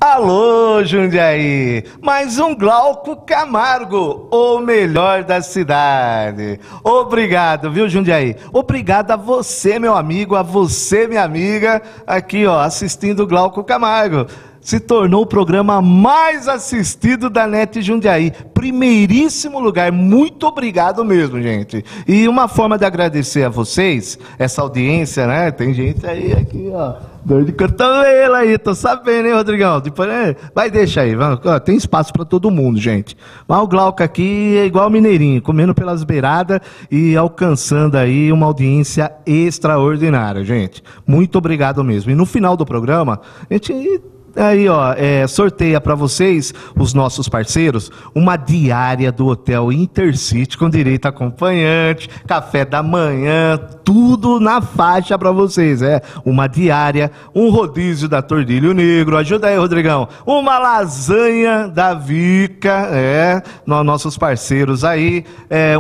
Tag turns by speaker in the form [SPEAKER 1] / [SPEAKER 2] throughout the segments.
[SPEAKER 1] Alô, Jundiaí! Mais um Glauco Camargo, o melhor da cidade. Obrigado, viu, Jundiaí? Obrigado a você, meu amigo, a você, minha amiga, aqui, ó, assistindo o Glauco Camargo. Se tornou o programa mais assistido da NET Jundiaí. Primeiríssimo lugar. Muito obrigado mesmo, gente. E uma forma de agradecer a vocês, essa audiência, né? Tem gente aí, aqui, ó, dor de cotovelo aí, tô sabendo, hein, Rodrigão? Depois, vai, deixa aí, vamos, ó, tem espaço para todo mundo, gente. Mas o Glauco aqui é igual o Mineirinho, comendo pelas beiradas e alcançando aí uma audiência extraordinária, gente. Muito obrigado mesmo. E no final do programa, a gente... Aí, ó, sorteia para vocês, os nossos parceiros, uma diária do Hotel Intercity com direito a acompanhante, café da manhã, tudo na faixa para vocês, uma diária, um rodízio da Tordilho Negro, ajuda aí, Rodrigão, uma lasanha da Vica, nossos parceiros aí,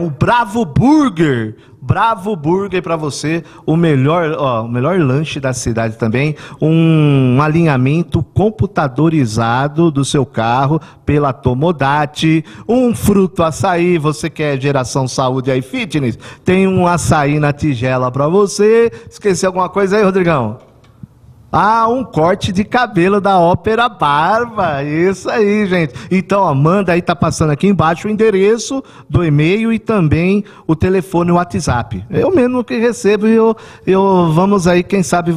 [SPEAKER 1] o Bravo Burger para você, o melhor lanche da cidade também, um alinhamento computadorizado do seu carro pela Tomodate, um fruto açaí, você quer geração saúde aí fitness, tem um açaí na tigela para você. Esqueci alguma coisa aí, Rodrigão? Ah, um corte de cabelo da Ópera Barba, isso aí, gente. Então, ó, manda aí, tá passando aqui embaixo o endereço do e-mail e também o telefone e o WhatsApp. Eu mesmo que recebo, vamos aí, quem sabe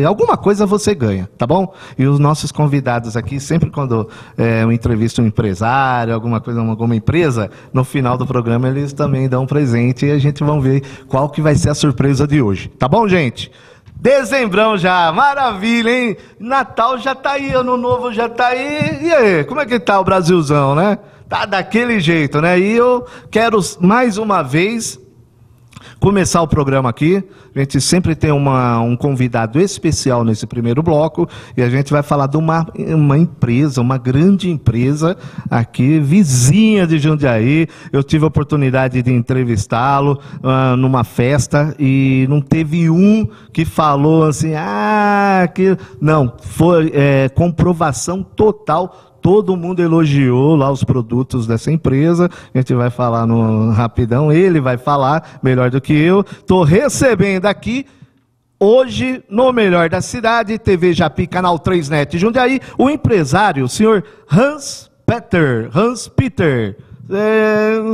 [SPEAKER 1] alguma coisa você ganha, tá bom? E os nossos convidados aqui, sempre quando eu entrevisto um empresário, alguma empresa, no final do programa eles também dão um presente e a gente vai ver qual que vai ser a surpresa de hoje, tá bom, gente? Dezembrão já, maravilha, hein? Natal já tá aí, Ano Novo já tá aí. E aí, como é que tá o Brasilzão, né? Tá daquele jeito, né? E eu quero mais uma vez começar o programa aqui. A gente sempre tem um convidado especial nesse primeiro bloco e a gente vai falar de uma empresa, uma grande empresa aqui, vizinha de Jundiaí. Eu tive a oportunidade de entrevistá-lo numa festa e não teve um que falou assim, não, foi comprovação total. Todo mundo elogiou lá os produtos dessa empresa. A gente vai falar rapidão, ele vai falar melhor do que eu. Estou recebendo aqui, hoje, no Melhor da Cidade, TV Japi, Canal 3 NET Jundiaí, o empresário, o senhor Hans Peter.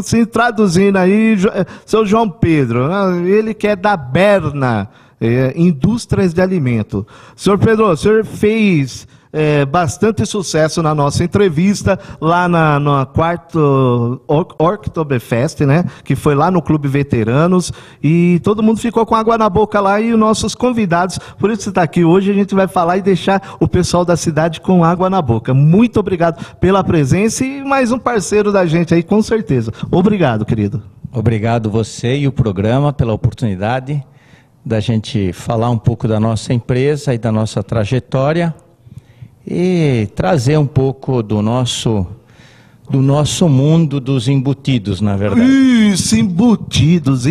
[SPEAKER 1] Se traduzindo aí, seu João Pedro, ele que é da Berna, Indústrias de Alimento. Senhor Pedro, o senhor fez... bastante sucesso na nossa entrevista lá na quarto Oktoberfest, né? Que foi lá no Clube Veteranos e todo mundo ficou com água na boca lá e os nossos convidados, por isso você está aqui hoje, a gente vai falar e deixar o pessoal da cidade com água na boca. Muito obrigado pela presença e mais um parceiro da gente aí, com certeza. Obrigado, querido.
[SPEAKER 2] Obrigado você e o programa pela oportunidade da gente falar um pouco da nossa empresa e da nossa trajetória. E trazer um pouco do nosso mundo dos embutidos, na verdade.
[SPEAKER 1] Isso, embutidos.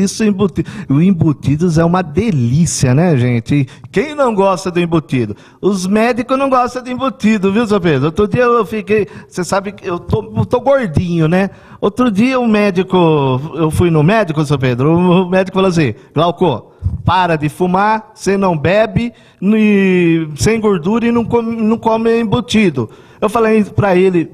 [SPEAKER 1] O embutidos é uma delícia, né, gente? Quem não gosta do embutido? Os médicos não gostam de embutido, viu, seu Pedro? Outro dia eu fiquei... Você sabe que eu tô gordinho, né? Outro dia eu fui no médico, seu Pedro, o médico falou assim, Glauco, para de fumar, você não bebe, sem gordura e não come embutido. Eu falei para ele,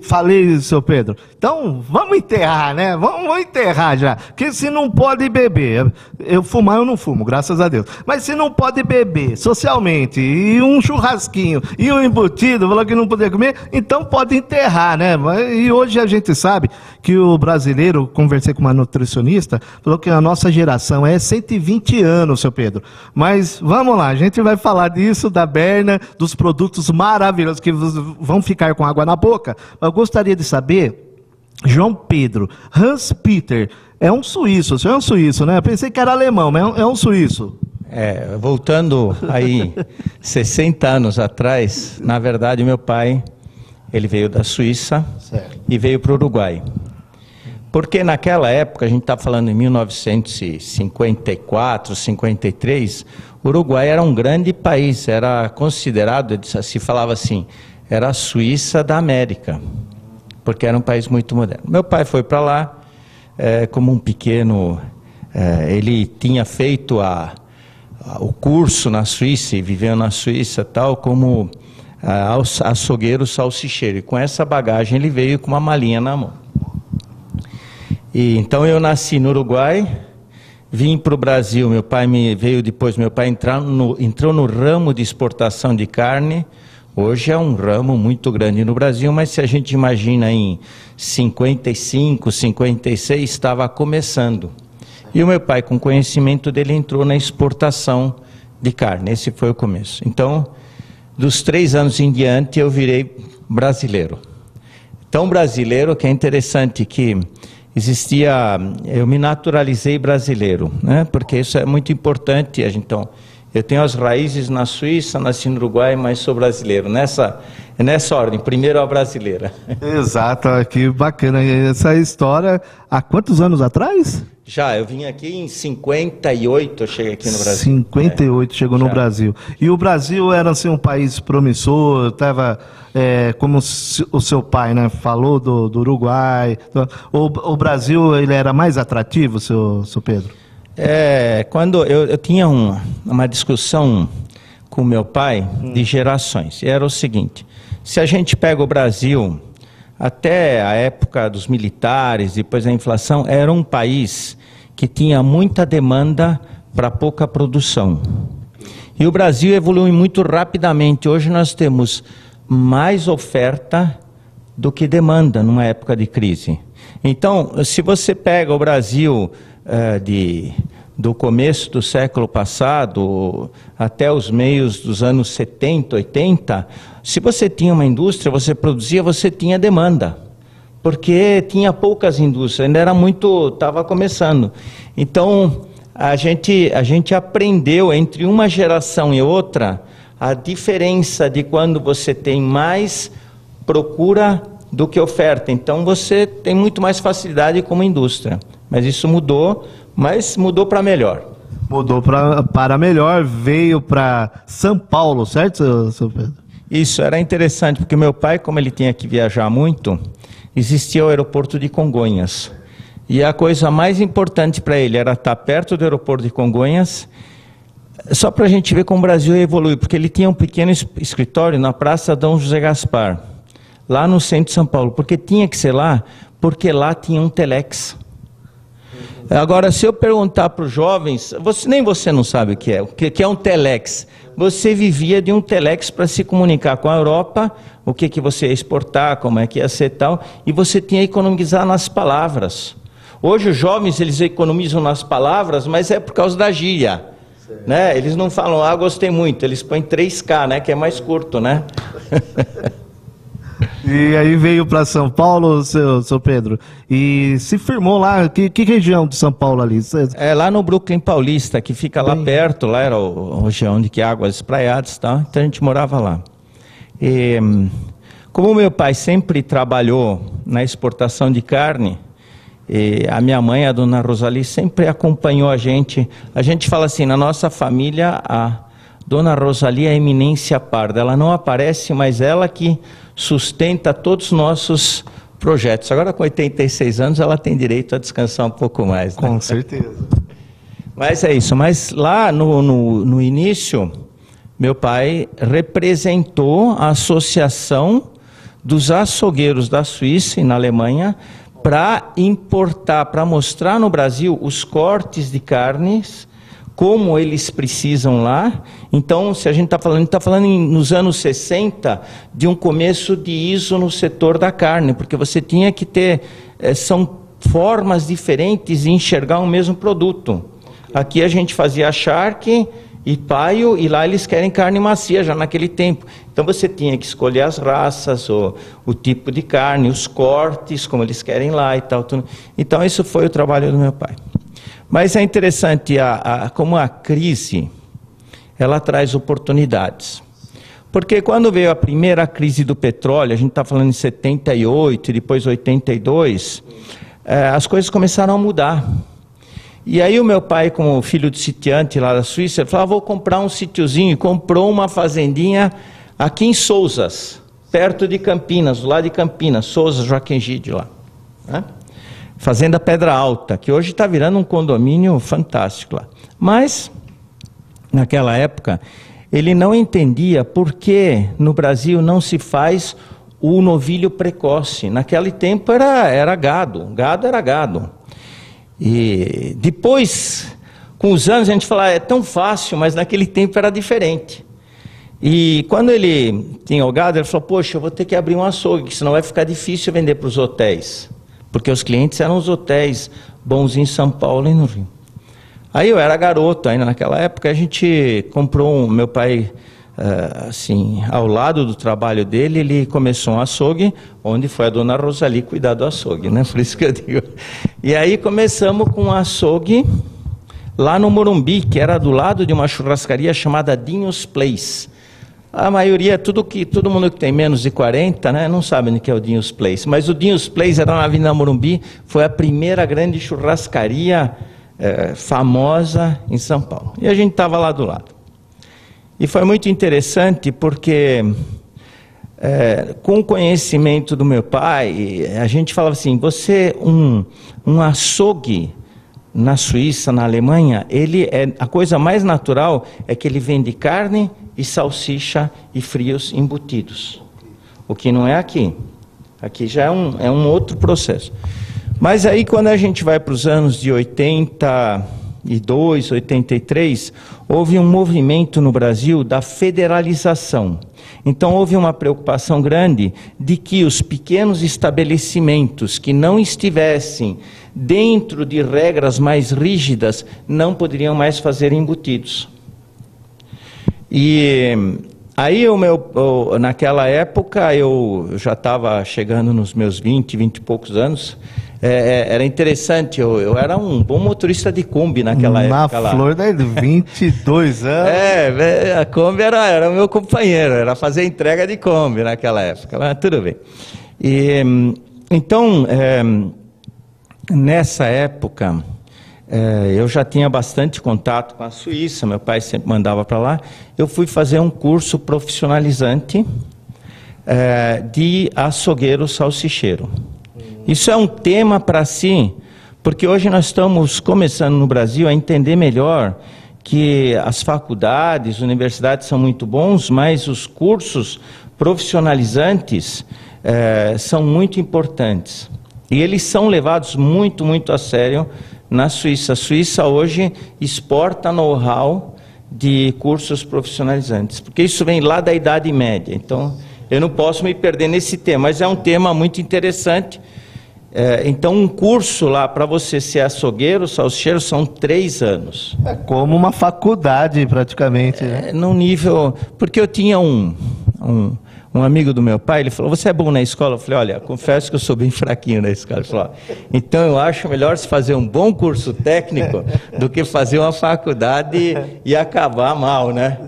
[SPEAKER 1] seu Pedro, então vamos enterrar, né? Vamos enterrar já, porque se não pode beber, eu não fumo, graças a Deus, mas se não pode beber socialmente, e um churrasquinho, e um embutido, falou que não podia comer, então pode enterrar, né? E hoje a gente sabe que o brasileiro, conversei com uma nutricionista, falou que a nossa geração é 120 anos, seu Pedro, mas vamos lá, a gente vai falar disso, da Berna, dos produtos maravilhosos que vão ficar com água na boca. Eu gostaria de saber, João Pedro, Hans Peter, é um suíço, o senhor é um suíço, né? Eu pensei que era alemão, mas é um suíço.
[SPEAKER 2] Voltando aí 60 anos atrás, na verdade meu pai, ele veio da Suíça, certo, e veio para o Uruguai. Porque naquela época, a gente está falando em 1954, 53, o Uruguai era um grande país, era considerado, se falava assim, era a Suíça da América, porque era um país muito moderno. Meu pai foi para lá como um pequeno... ele tinha feito o curso na Suíça e viveu na Suíça tal como açougueiro salsicheiro. E com essa bagagem ele veio com uma malinha na mão. E então eu nasci no Uruguai, vim para o Brasil. Meu pai meu pai entrou no ramo de exportação de carne. Hoje é um ramo muito grande no Brasil, mas se a gente imagina em 55, 56, estava começando. E o meu pai, com conhecimento dele, entrou na exportação de carne. Esse foi o começo. Então, dos 3 anos em diante, eu virei brasileiro. Tão brasileiro que é interessante que eu me naturalizei brasileiro, né? Porque isso é muito importante. Então, eu tenho as raízes na Suíça, nasci no Uruguai, mas sou brasileiro. Nessa ordem, primeiro a brasileira.
[SPEAKER 1] Exato, que bacana. Essa história, há quantos anos atrás?
[SPEAKER 2] Já, eu vim aqui em 58, eu cheguei aqui no Brasil.
[SPEAKER 1] 58, chegou no Brasil. E o Brasil era assim, um país promissor, estava, como o seu pai, né, falou do Uruguai. O Brasil, ele era mais atrativo, seu Pedro?
[SPEAKER 2] Quando eu tinha uma discussão com meu pai de gerações. Era o seguinte: se a gente pega o Brasil, até a época dos militares, depois da inflação, era um país que tinha muita demanda para pouca produção. E o Brasil evoluiu muito rapidamente. Hoje nós temos mais oferta do que demanda numa época de crise. Então, se você pega o Brasil do começo do século passado até os meios dos anos 70, 80, se você tinha uma indústria, você produzia, você tinha demanda, porque tinha poucas indústrias, ainda estava começando. Então, a gente aprendeu entre uma geração e outra a diferença de quando você tem mais procura do que oferta. Então, você tem muito mais facilidade como indústria. Mas isso mudou, mas mudou para melhor.
[SPEAKER 1] Mudou para melhor, veio para São Paulo, certo, seu Pedro?
[SPEAKER 2] Isso, era interessante, porque meu pai, como ele tinha que viajar muito, existia o aeroporto de Congonhas. E a coisa mais importante para ele era estar perto do aeroporto de Congonhas, só para a gente ver como o Brasil evolui, porque ele tinha um pequeno escritório na Praça Dom José Gaspar, lá no centro de São Paulo, porque tinha que ser lá, porque lá tinha um telex. Agora, se eu perguntar para os jovens, nem você não sabe o que é um telex. Você vivia de um telex para se comunicar com a Europa, o que você ia exportar, como é que ia ser tal, e você tinha que economizar nas palavras. Hoje os jovens, eles economizam nas palavras, mas é por causa da gíria, né? Eles não falam, gostei muito, eles põem 3K, né? Que é mais curto, né?
[SPEAKER 1] E aí veio para São Paulo, seu Pedro, e se firmou lá. Que região de São Paulo ali?
[SPEAKER 2] Lá no Brooklyn Paulista, que fica lá perto, lá era a região de Águas Espraiadas, tá? Então a gente morava lá. E, como meu pai sempre trabalhou na exportação de carne, e a minha mãe, a dona Rosali, sempre acompanhou a gente. A gente fala assim, na nossa família, a dona Rosali é a eminência parda. Ela não aparece, mas ela que sustenta todos os nossos projetos. Agora, com 86 anos, ela tem direito a descansar um pouco mais, né?
[SPEAKER 1] Com certeza.
[SPEAKER 2] Mas é isso. Mas lá no início, meu pai representou a Associação dos Açougueiros da Suíça e na Alemanha para importar, para mostrar no Brasil os cortes de carnes, como eles precisam lá. Então, se a gente está falando nos anos 60 de um começo de ISO no setor da carne, porque você tinha que ter, são formas diferentes de enxergar o mesmo produto. Aqui a gente fazia charque e paio, e lá eles querem carne macia já naquele tempo. Então você tinha que escolher as raças, o tipo de carne, os cortes, como eles querem lá e tal. Tudo. Então isso foi o trabalho do meu pai. Mas é interessante como a crise, ela traz oportunidades. Porque quando veio a primeira crise do petróleo, a gente está falando em 78 e depois 82, as coisas começaram a mudar. E aí o meu pai, como filho de sitiante lá da Suíça, ele falou, vou comprar um sítiozinho, e comprou uma fazendinha aqui em Sousas. perto de Campinas, do lado de Campinas, Souza, Joaquim Gide lá, né? Fazenda Pedra Alta, que hoje está virando um condomínio fantástico lá. Mas, naquela época, ele não entendia por que no Brasil não se faz o novilho precoce. Naquele tempo era gado, gado era gado. E depois, com os anos, a gente fala, é tão fácil, mas naquele tempo era diferente. E quando ele tinha o gado, ele falou, poxa, eu vou ter que abrir um açougue, senão vai ficar difícil vender para os hotéis. Porque os clientes eram os hotéis bons em São Paulo e no Rio. Aí eu era garoto ainda naquela época, a gente comprou meu pai, assim, ao lado do trabalho dele, ele começou um açougue, onde foi a dona Rosali cuidar do açougue, né? Por isso que eu digo. E aí começamos com um açougue lá no Morumbi, que era do lado de uma churrascaria chamada Dinhos Place. A maioria, todo mundo que tem menos de 40, né, não sabe o que é o Dinhos Place. Mas o Dinhos Place era na Avenida Morumbi, foi a primeira grande churrascaria famosa em São Paulo. E a gente estava lá do lado. E foi muito interessante porque, com o conhecimento do meu pai, a gente falava assim, você, um açougue na Suíça, na Alemanha, a coisa mais natural é que ele vende carne e salsicha e frios embutidos. O que não é aqui. Aqui já é um outro processo. Mas aí quando a gente vai para os anos de 82, 83, houve um movimento no Brasil da federalização. Então houve uma preocupação grande de que os pequenos estabelecimentos que não estivessem dentro de regras mais rígidas não poderiam mais fazer embutidos. E aí naquela época eu já estava chegando nos meus 20 e poucos anos. Era interessante, eu era um bom motorista de Kombi naquela época.
[SPEAKER 1] Na flor de 22 anos.
[SPEAKER 2] A Kombi era o meu companheiro, era fazer entrega de Kombi naquela época, mas tudo bem. E, então, nessa época, eu já tinha bastante contato com a Suíça, meu pai sempre mandava para lá. Eu fui fazer um curso profissionalizante de açougueiro salsicheiro. Isso é um tema para si, porque hoje nós estamos começando no Brasil a entender melhor que as faculdades, universidades são muito bons, mas os cursos profissionalizantes são muito importantes. E eles são levados muito, muito a sério na Suíça. A Suíça hoje exporta know-how de cursos profissionalizantes, porque isso vem lá da Idade Média. Então, eu não posso me perder nesse tema, mas é um tema muito interessante. Então, um curso lá para você ser açougueiro, salsicheiro, são 3 anos.
[SPEAKER 1] É como uma faculdade, praticamente, né?
[SPEAKER 2] Num nível... Porque eu tinha um amigo do meu pai, ele falou, você é bom na escola? Eu falei, olha, confesso que eu sou bem fraquinho na escola. Ele falou, então eu acho melhor se fazer um bom curso técnico do que fazer uma faculdade e acabar mal, né?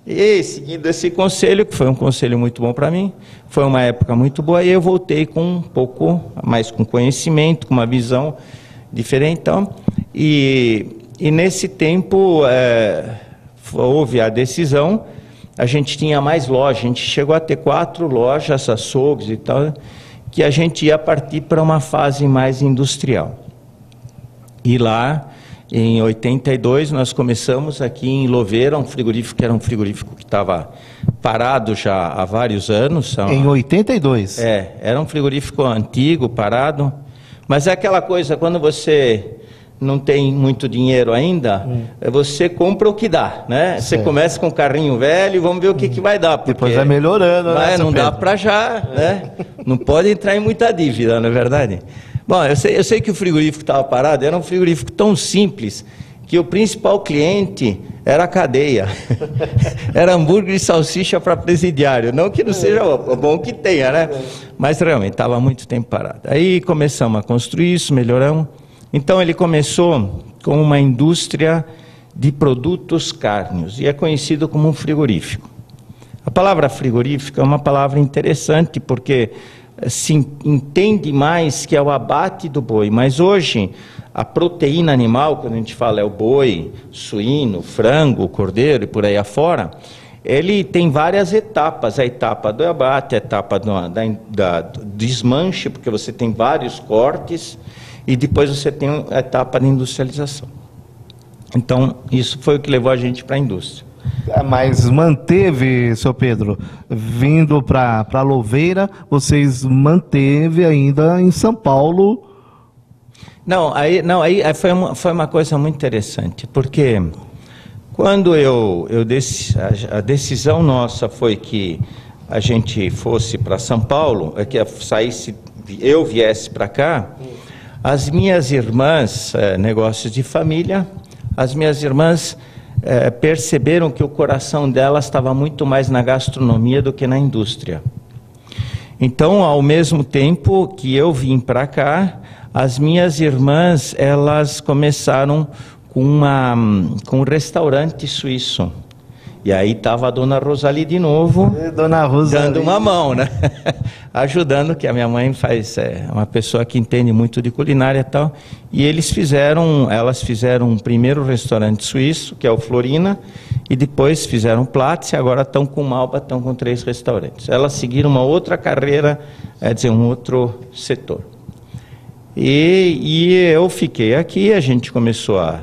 [SPEAKER 2] E seguindo esse conselho, que foi um conselho muito bom para mim, foi uma época muito boa, e eu voltei com um pouco mais com conhecimento, com uma visão diferente. Então, e nesse tempo houve a decisão, a gente tinha mais lojas, a gente chegou a ter 4 lojas, açougues e tal, que a gente ia partir para uma fase mais industrial. E lá, em 82, nós começamos aqui em Louveira, um frigorífico que era um frigorífico que estava parado já há vários anos.
[SPEAKER 1] Em 82?
[SPEAKER 2] Era um frigorífico antigo, parado. Mas é aquela coisa, quando você não tem muito dinheiro ainda, você compra o que dá, né? Você começa com um carrinho velho, vamos ver o que vai dar.
[SPEAKER 1] Depois vai melhorando, né?
[SPEAKER 2] Não dá para já, né? Não pode entrar em muita dívida, não é verdade? Bom, eu sei que o frigorífico estava parado, era um frigorífico tão simples que o principal cliente era a cadeia. Era hambúrguer e salsicha para presidiário. Não que não seja bom que tenha, né? Mas realmente estava muito tempo parado. Aí começamos a construir isso, melhoramos. Então ele começou com uma indústria de produtos cárneos e é conhecido como um frigorífico. A palavra frigorífico é uma palavra interessante porque se entende mais que é o abate do boi, mas hoje a proteína animal, quando a gente fala é o boi, suíno, frango, cordeiro e por aí afora, ele tem várias etapas, a etapa do abate, a etapa do desmanche, porque você tem vários cortes, e depois você tem a etapa de industrialização. Então, isso foi o que levou a gente para a indústria.
[SPEAKER 1] Mas manteve, seu Pedro, vindo para Louveira, vocês manteve ainda em São Paulo?
[SPEAKER 2] Não, aí foi uma coisa muito interessante, porque quando a decisão nossa foi que a gente fosse para São Paulo, que eu viesse para cá, as minhas irmãs, negócios de família, as minhas irmãs perceberam que o coração delas estava muito mais na gastronomia do que na indústria. Então, ao mesmo tempo que eu vim para cá, as minhas irmãs, elas começaram com um restaurante suíço. E aí estava a dona Rosali de novo,
[SPEAKER 1] Dona Rosali,
[SPEAKER 2] dando uma mão, né? Ajudando, que a minha mãe uma pessoa que entende muito de culinária e tal. E elas fizeram um primeiro restaurante suíço, que é o Florina, e depois fizeram Platz, e agora estão com Malba, estão com 3 restaurantes. Elas seguiram uma outra carreira, um outro setor. E eu fiquei aqui, a gente começou a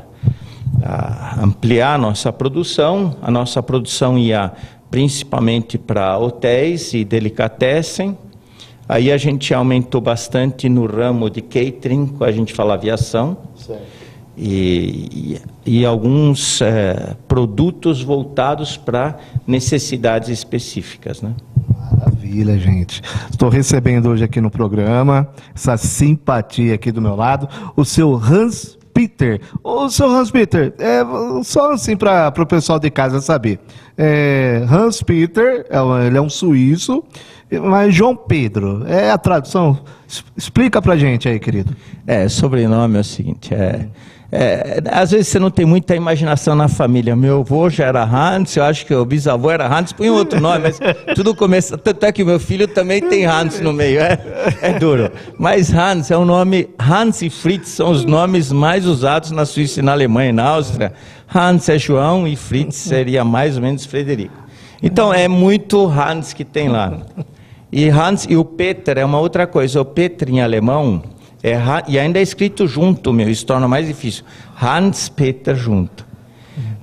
[SPEAKER 2] ampliar a nossa produção ia principalmente para hotéis e delicatessen, aí a gente aumentou bastante no ramo de catering, a gente fala aviação, e alguns produtos voltados para necessidades específicas, né?
[SPEAKER 1] Maravilha, gente. Estou recebendo hoje aqui no programa essa simpatia aqui do meu lado, o seu Hans Peter. O seu Hans Peter, só assim para o pessoal de casa saber. Hans Peter, ele é um suíço, mas João Pedro, é a tradução? Explica pra gente aí, querido.
[SPEAKER 2] Sobrenome é o seguinte, às vezes você não tem muita imaginação na família. Meu avô já era Hans, eu acho que o bisavô era Hans, põe outro nome, mas tudo começa, tanto é que o meu filho também tem Hans no meio, é duro. Mas Hans é um nome, Hans e Fritz são os nomes mais usados na Suíça e na Alemanha e na Áustria. Hans é João e Fritz seria mais ou menos Frederico. Então é muito Hans que tem lá. E o Peter é uma outra coisa, o Peter em alemão, e ainda é escrito junto, isso torna mais difícil. Hans Peter junto.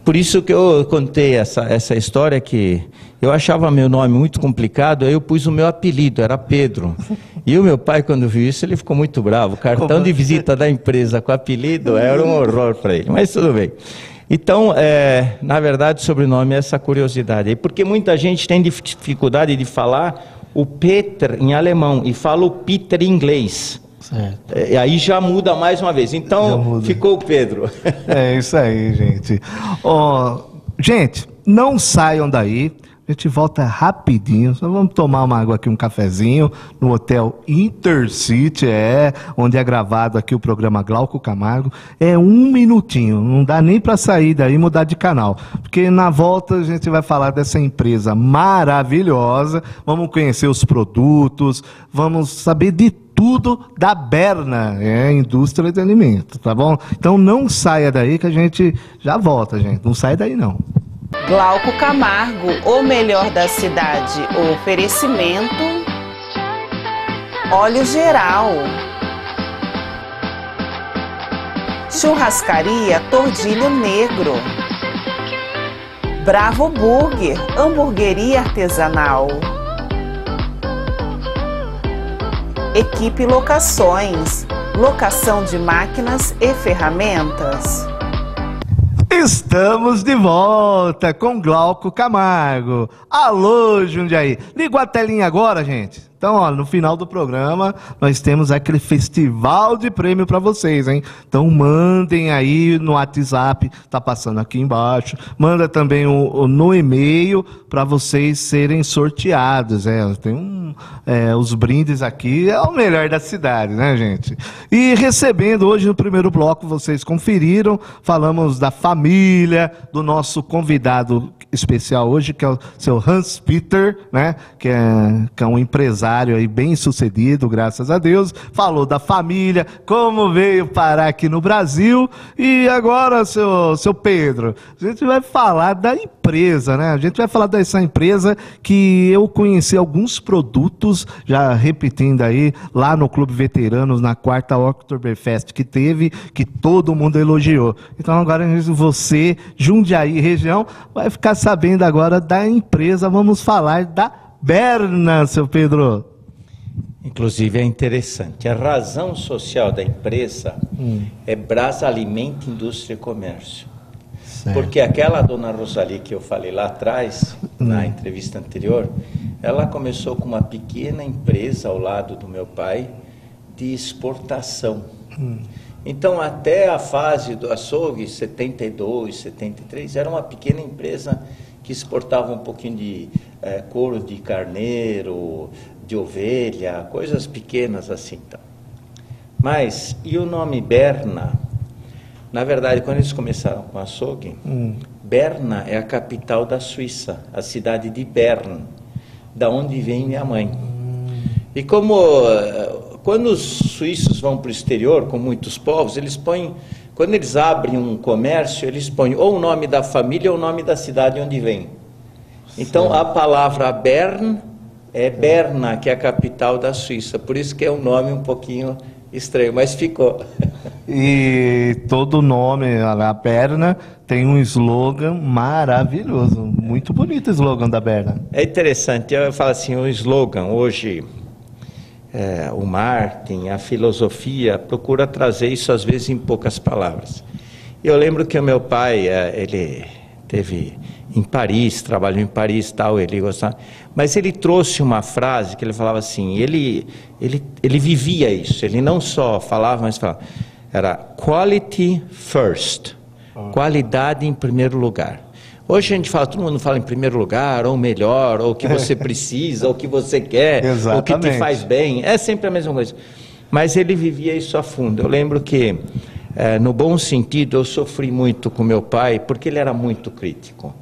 [SPEAKER 2] Por isso que eu contei essa história, que eu achava meu nome muito complicado, aí eu pus o meu apelido, era Pedro. E o meu pai, quando viu isso, ele ficou muito bravo. O cartão de visita da empresa com apelido era um horror para ele, mas tudo bem. Então, na verdade, o sobrenome é essa curiosidade aí, porque muita gente tem dificuldade de falar o Peter em alemão e fala o Peter em inglês.
[SPEAKER 1] Certo.
[SPEAKER 2] E aí já muda mais uma vez. Então, ficou o Pedro.
[SPEAKER 1] É isso aí, gente. Gente, não saiam daí. A gente volta rapidinho. Só vamos tomar uma água aqui, um cafezinho, no Hotel Intercity, onde é gravado aqui o programa Glauco Camargo. É 1 minutinho, não dá nem para sair daí e mudar de canal. Porque na volta a gente vai falar dessa empresa maravilhosa, vamos conhecer os produtos, vamos saber de tudo da Berna, indústria de alimento, tá bom? Então não saia daí que a gente já volta, gente. Não sai daí não.
[SPEAKER 3] Glauco Camargo, o melhor da cidade. Oferecimento Óleo Geral. Churrascaria Tordilho Negro. Bravo Burger, hamburgueria artesanal. Equipe Locações, locação de máquinas e ferramentas.
[SPEAKER 1] Estamos de volta com Glauco Camargo. Alô, Jundiaí. Ligou a telinha agora, gente? Então, no final do programa, nós temos aquele festival de prêmio para vocês, hein? Então, mandem aí no WhatsApp, tá passando aqui embaixo. Manda também no e-mail para vocês serem sorteados. Tem os brindes aqui, é o melhor da cidade, né, gente? E recebendo hoje no primeiro bloco, vocês conferiram, falamos da família, do nosso convidado especial hoje, que é o seu Hans Peter, né? Que é um empresário empresário aí bem sucedido, graças a Deus. Falou da família, como veio parar aqui no Brasil. E agora, seu Pedro, a gente vai falar da empresa, né? A gente vai falar dessa empresa que eu conheci alguns produtos, já repetindo aí, lá no Clube Veteranos, na 4ª Oktoberfest que teve, que todo mundo elogiou. Então agora você, Jundiaí região, vai ficar sabendo agora da empresa. Vamos falar da Berna, seu Pedro.
[SPEAKER 2] Inclusive é interessante, a razão social da empresa é Brasalimento, Indústria e Comércio. Certo. Porque aquela dona Rosali que eu falei lá atrás, na entrevista anterior, ela começou com uma pequena empresa ao lado do meu pai de exportação. Então até a fase do açougue, 72, 73, era uma pequena empresa que exportava um pouquinho de couro de carneiro, de ovelha, coisas pequenas assim. Então. Mas, e o nome Berna? Na verdade, quando eles começaram com açougue, Berna é a capital da Suíça, a cidade de Bern, da onde vem minha mãe. E como, quando os suíços vão para o exterior, com muitos povos, eles põem, quando eles abrem um comércio, eles põem ou o nome da família ou o nome da cidade onde vem. Então, a palavra Bern é Berna, que é a capital da Suíça, por isso que é um nome um pouquinho estranho, mas ficou.
[SPEAKER 1] E todo nome, a Berna, tem um slogan maravilhoso, muito bonito o slogan da Berna.
[SPEAKER 2] É interessante, eu falo assim, o slogan hoje, o marketing, a filosofia, procura trazer isso às vezes em poucas palavras. Eu lembro que o meu pai, ele teve em Paris, trabalhou em Paris e tal, ele gostava, mas ele trouxe uma frase que ele falava assim, ele vivia isso, ele não só falava, mas falava, era quality first, qualidade em primeiro lugar. Hoje a gente fala, todo mundo fala em primeiro lugar, ou melhor, ou o que você precisa, ou o que você quer, ou o que te faz bem, é sempre a mesma coisa. Mas ele vivia isso a fundo. Eu lembro que, no bom sentido, eu sofri muito com meu pai, porque ele era muito crítico.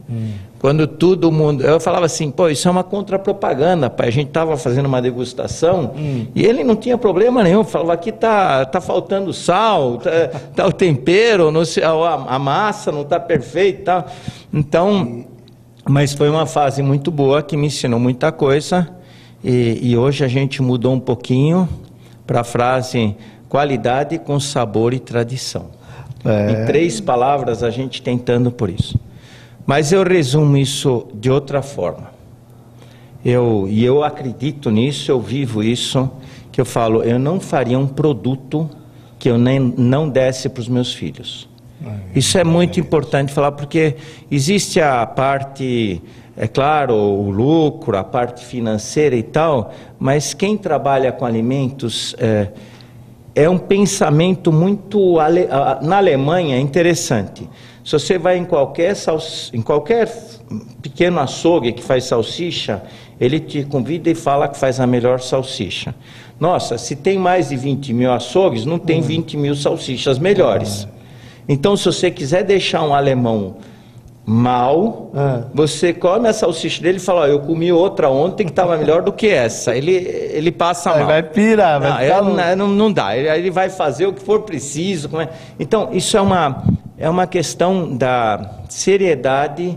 [SPEAKER 2] Quando todo mundo... Eu falava assim, pô, isso é uma contrapropaganda, pai. A gente estava fazendo uma degustação e ele não tinha problema nenhum. Falava, aqui tá faltando sal, tá o tempero, não sei, a massa não está perfeita e tal. Então, mas foi uma fase muito boa que me ensinou muita coisa. E hoje a gente mudou um pouquinho para a frase qualidade com sabor e tradição. Em 3 palavras a gente tentando por isso. Mas eu resumo isso de outra forma. Eu acredito nisso, eu vivo isso, que eu falo, eu não faria um produto que eu não desse para os meus filhos. Isso é muito importante falar, porque existe a parte, é claro, o lucro, a parte financeira e tal, mas quem trabalha com alimentos é um pensamento muito... Na Alemanha é interessante. Se você vai em qualquer pequeno açougue que faz salsicha, ele te convida e fala que faz a melhor salsicha. Nossa, se tem mais de 20 mil açougues, não tem 20 mil salsichas melhores. Então, se você quiser deixar um alemão mal, você come a salsicha dele e fala, eu comi outra ontem que estava melhor do que essa. Ele passa mal.
[SPEAKER 1] Vai pirar,
[SPEAKER 2] não dá. Ele vai fazer o que for preciso. Então, isso é uma questão da seriedade,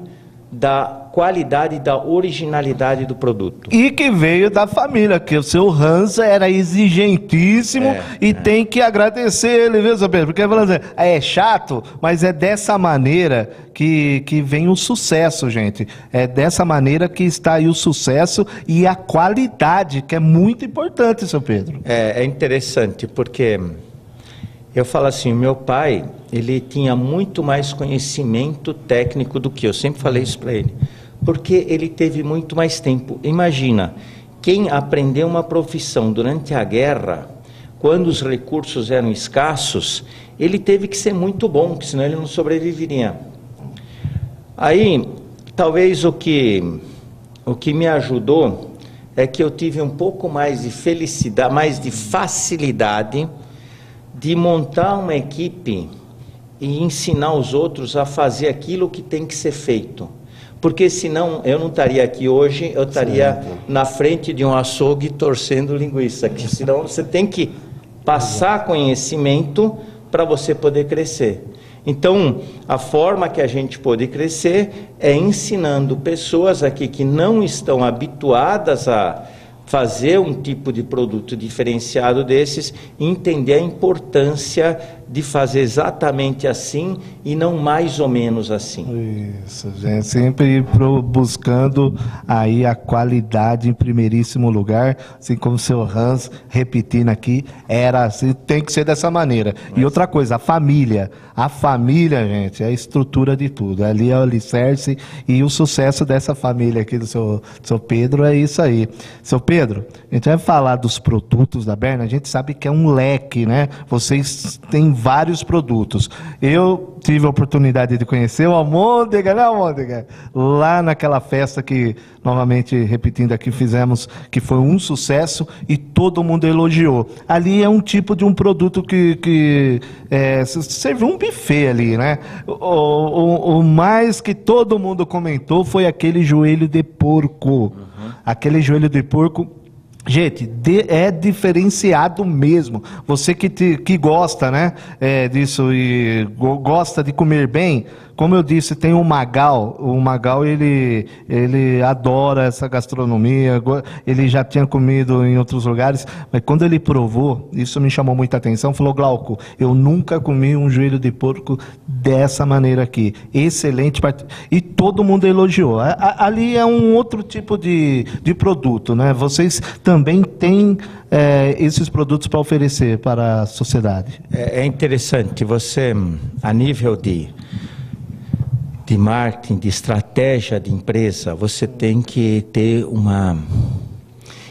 [SPEAKER 2] da qualidade, da originalidade do produto.
[SPEAKER 1] E que veio da família, que o seu Hans era exigentíssimo e tem que agradecer ele, viu, seu Pedro? Porque é chato, mas é dessa maneira que vem o sucesso, gente. É dessa maneira que está aí o sucesso e a qualidade, que é muito importante, seu Pedro.
[SPEAKER 2] É interessante, porque... Eu falo assim, o meu pai, ele tinha muito mais conhecimento técnico do que eu, sempre falei isso para ele, porque ele teve muito mais tempo. Imagina, quem aprendeu uma profissão durante a guerra, quando os recursos eram escassos, ele teve que ser muito bom, porque senão ele não sobreviveria. Aí, talvez o que me ajudou é que eu tive um pouco mais de felicidade, mais de facilidade de montar uma equipe e ensinar os outros a fazer aquilo que tem que ser feito. porque senão eu não estaria aqui hoje, eu estaria na frente de um açougue torcendo linguiça, que senão você tem que passar conhecimento para você poder crescer. Então, a forma que a gente pode crescer é ensinando pessoas aqui que não estão habituadas a fazer um tipo de produto diferenciado desses, entender a importância de fazer exatamente assim e não mais ou menos assim.
[SPEAKER 1] Isso, gente, sempre buscando aí a qualidade em primeiríssimo lugar, assim como o seu Hans repetindo aqui, era assim, tem que ser dessa maneira. E outra coisa, a família, gente, é a estrutura de tudo, ali é o alicerce e o sucesso dessa família aqui do seu Pedro é isso aí. Seu Pedro, a gente vai falar dos produtos da Berner, a gente sabe que é um leque, né? Vocês têm vários produtos. Eu tive a oportunidade de conhecer o Almôndega, né, Almôndega? Lá naquela festa que, novamente repetindo aqui, fizemos, que foi um sucesso e todo mundo elogiou. Ali é um tipo de um produto que serviu um buffet ali, né? O mais que todo mundo comentou foi aquele joelho de porco. Aquele joelho de porco, gente, é diferenciado mesmo. Você que gosta, né, disso e gosta de comer bem, como eu disse, tem o Magal. O Magal, ele adora essa gastronomia, ele já tinha comido em outros lugares, mas quando ele provou, isso me chamou muita atenção, falou: Glauco, eu nunca comi um joelho de porco dessa maneira aqui. Excelente, e todo mundo elogiou. Ali é um outro tipo de produto, né? Vocês também têm esses produtos para oferecer para a sociedade.
[SPEAKER 2] É interessante, você, a nível de marketing, de estratégia de empresa, você tem que ter uma...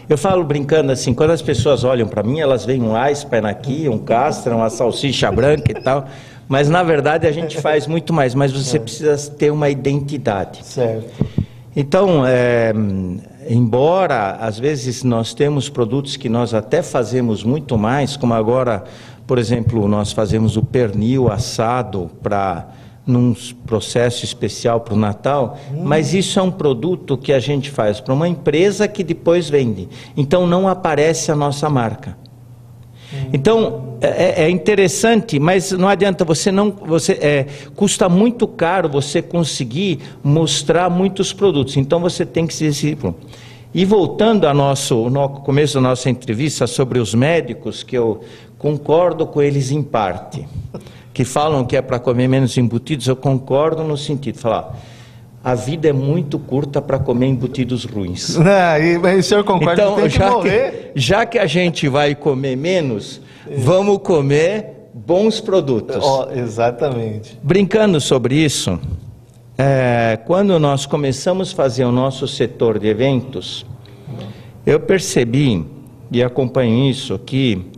[SPEAKER 2] Eu falo brincando assim, quando as pessoas olham para mim, elas veem um Eisbein aqui, um Castra, uma salsicha branca e tal, mas na verdade a gente faz muito mais, mas você precisa ter uma identidade.
[SPEAKER 1] Certo.
[SPEAKER 2] Então, embora às vezes nós temos produtos que nós até fazemos muito mais, como agora, por exemplo, nós fazemos o pernil assado num processo especial para o Natal, mas isso é um produto que a gente faz para uma empresa que depois vende. Então não aparece a nossa marca. Então é interessante, mas não adianta, custa muito caro você conseguir mostrar muitos produtos. Então você tem que se decidir. E voltando no começo da nossa entrevista sobre os médicos, que eu concordo com eles em parte, que falam que é para comer menos embutidos, eu concordo no sentido de falar, a vida é muito curta para comer embutidos ruins.
[SPEAKER 1] Mas o senhor concorda,
[SPEAKER 2] então,
[SPEAKER 1] que tem que morrer?
[SPEAKER 2] Já que a gente vai comer menos, vamos comer bons produtos.
[SPEAKER 1] Exatamente.
[SPEAKER 2] Brincando sobre isso, quando nós começamos a fazer o nosso setor de eventos, eu percebi, e acompanho isso, que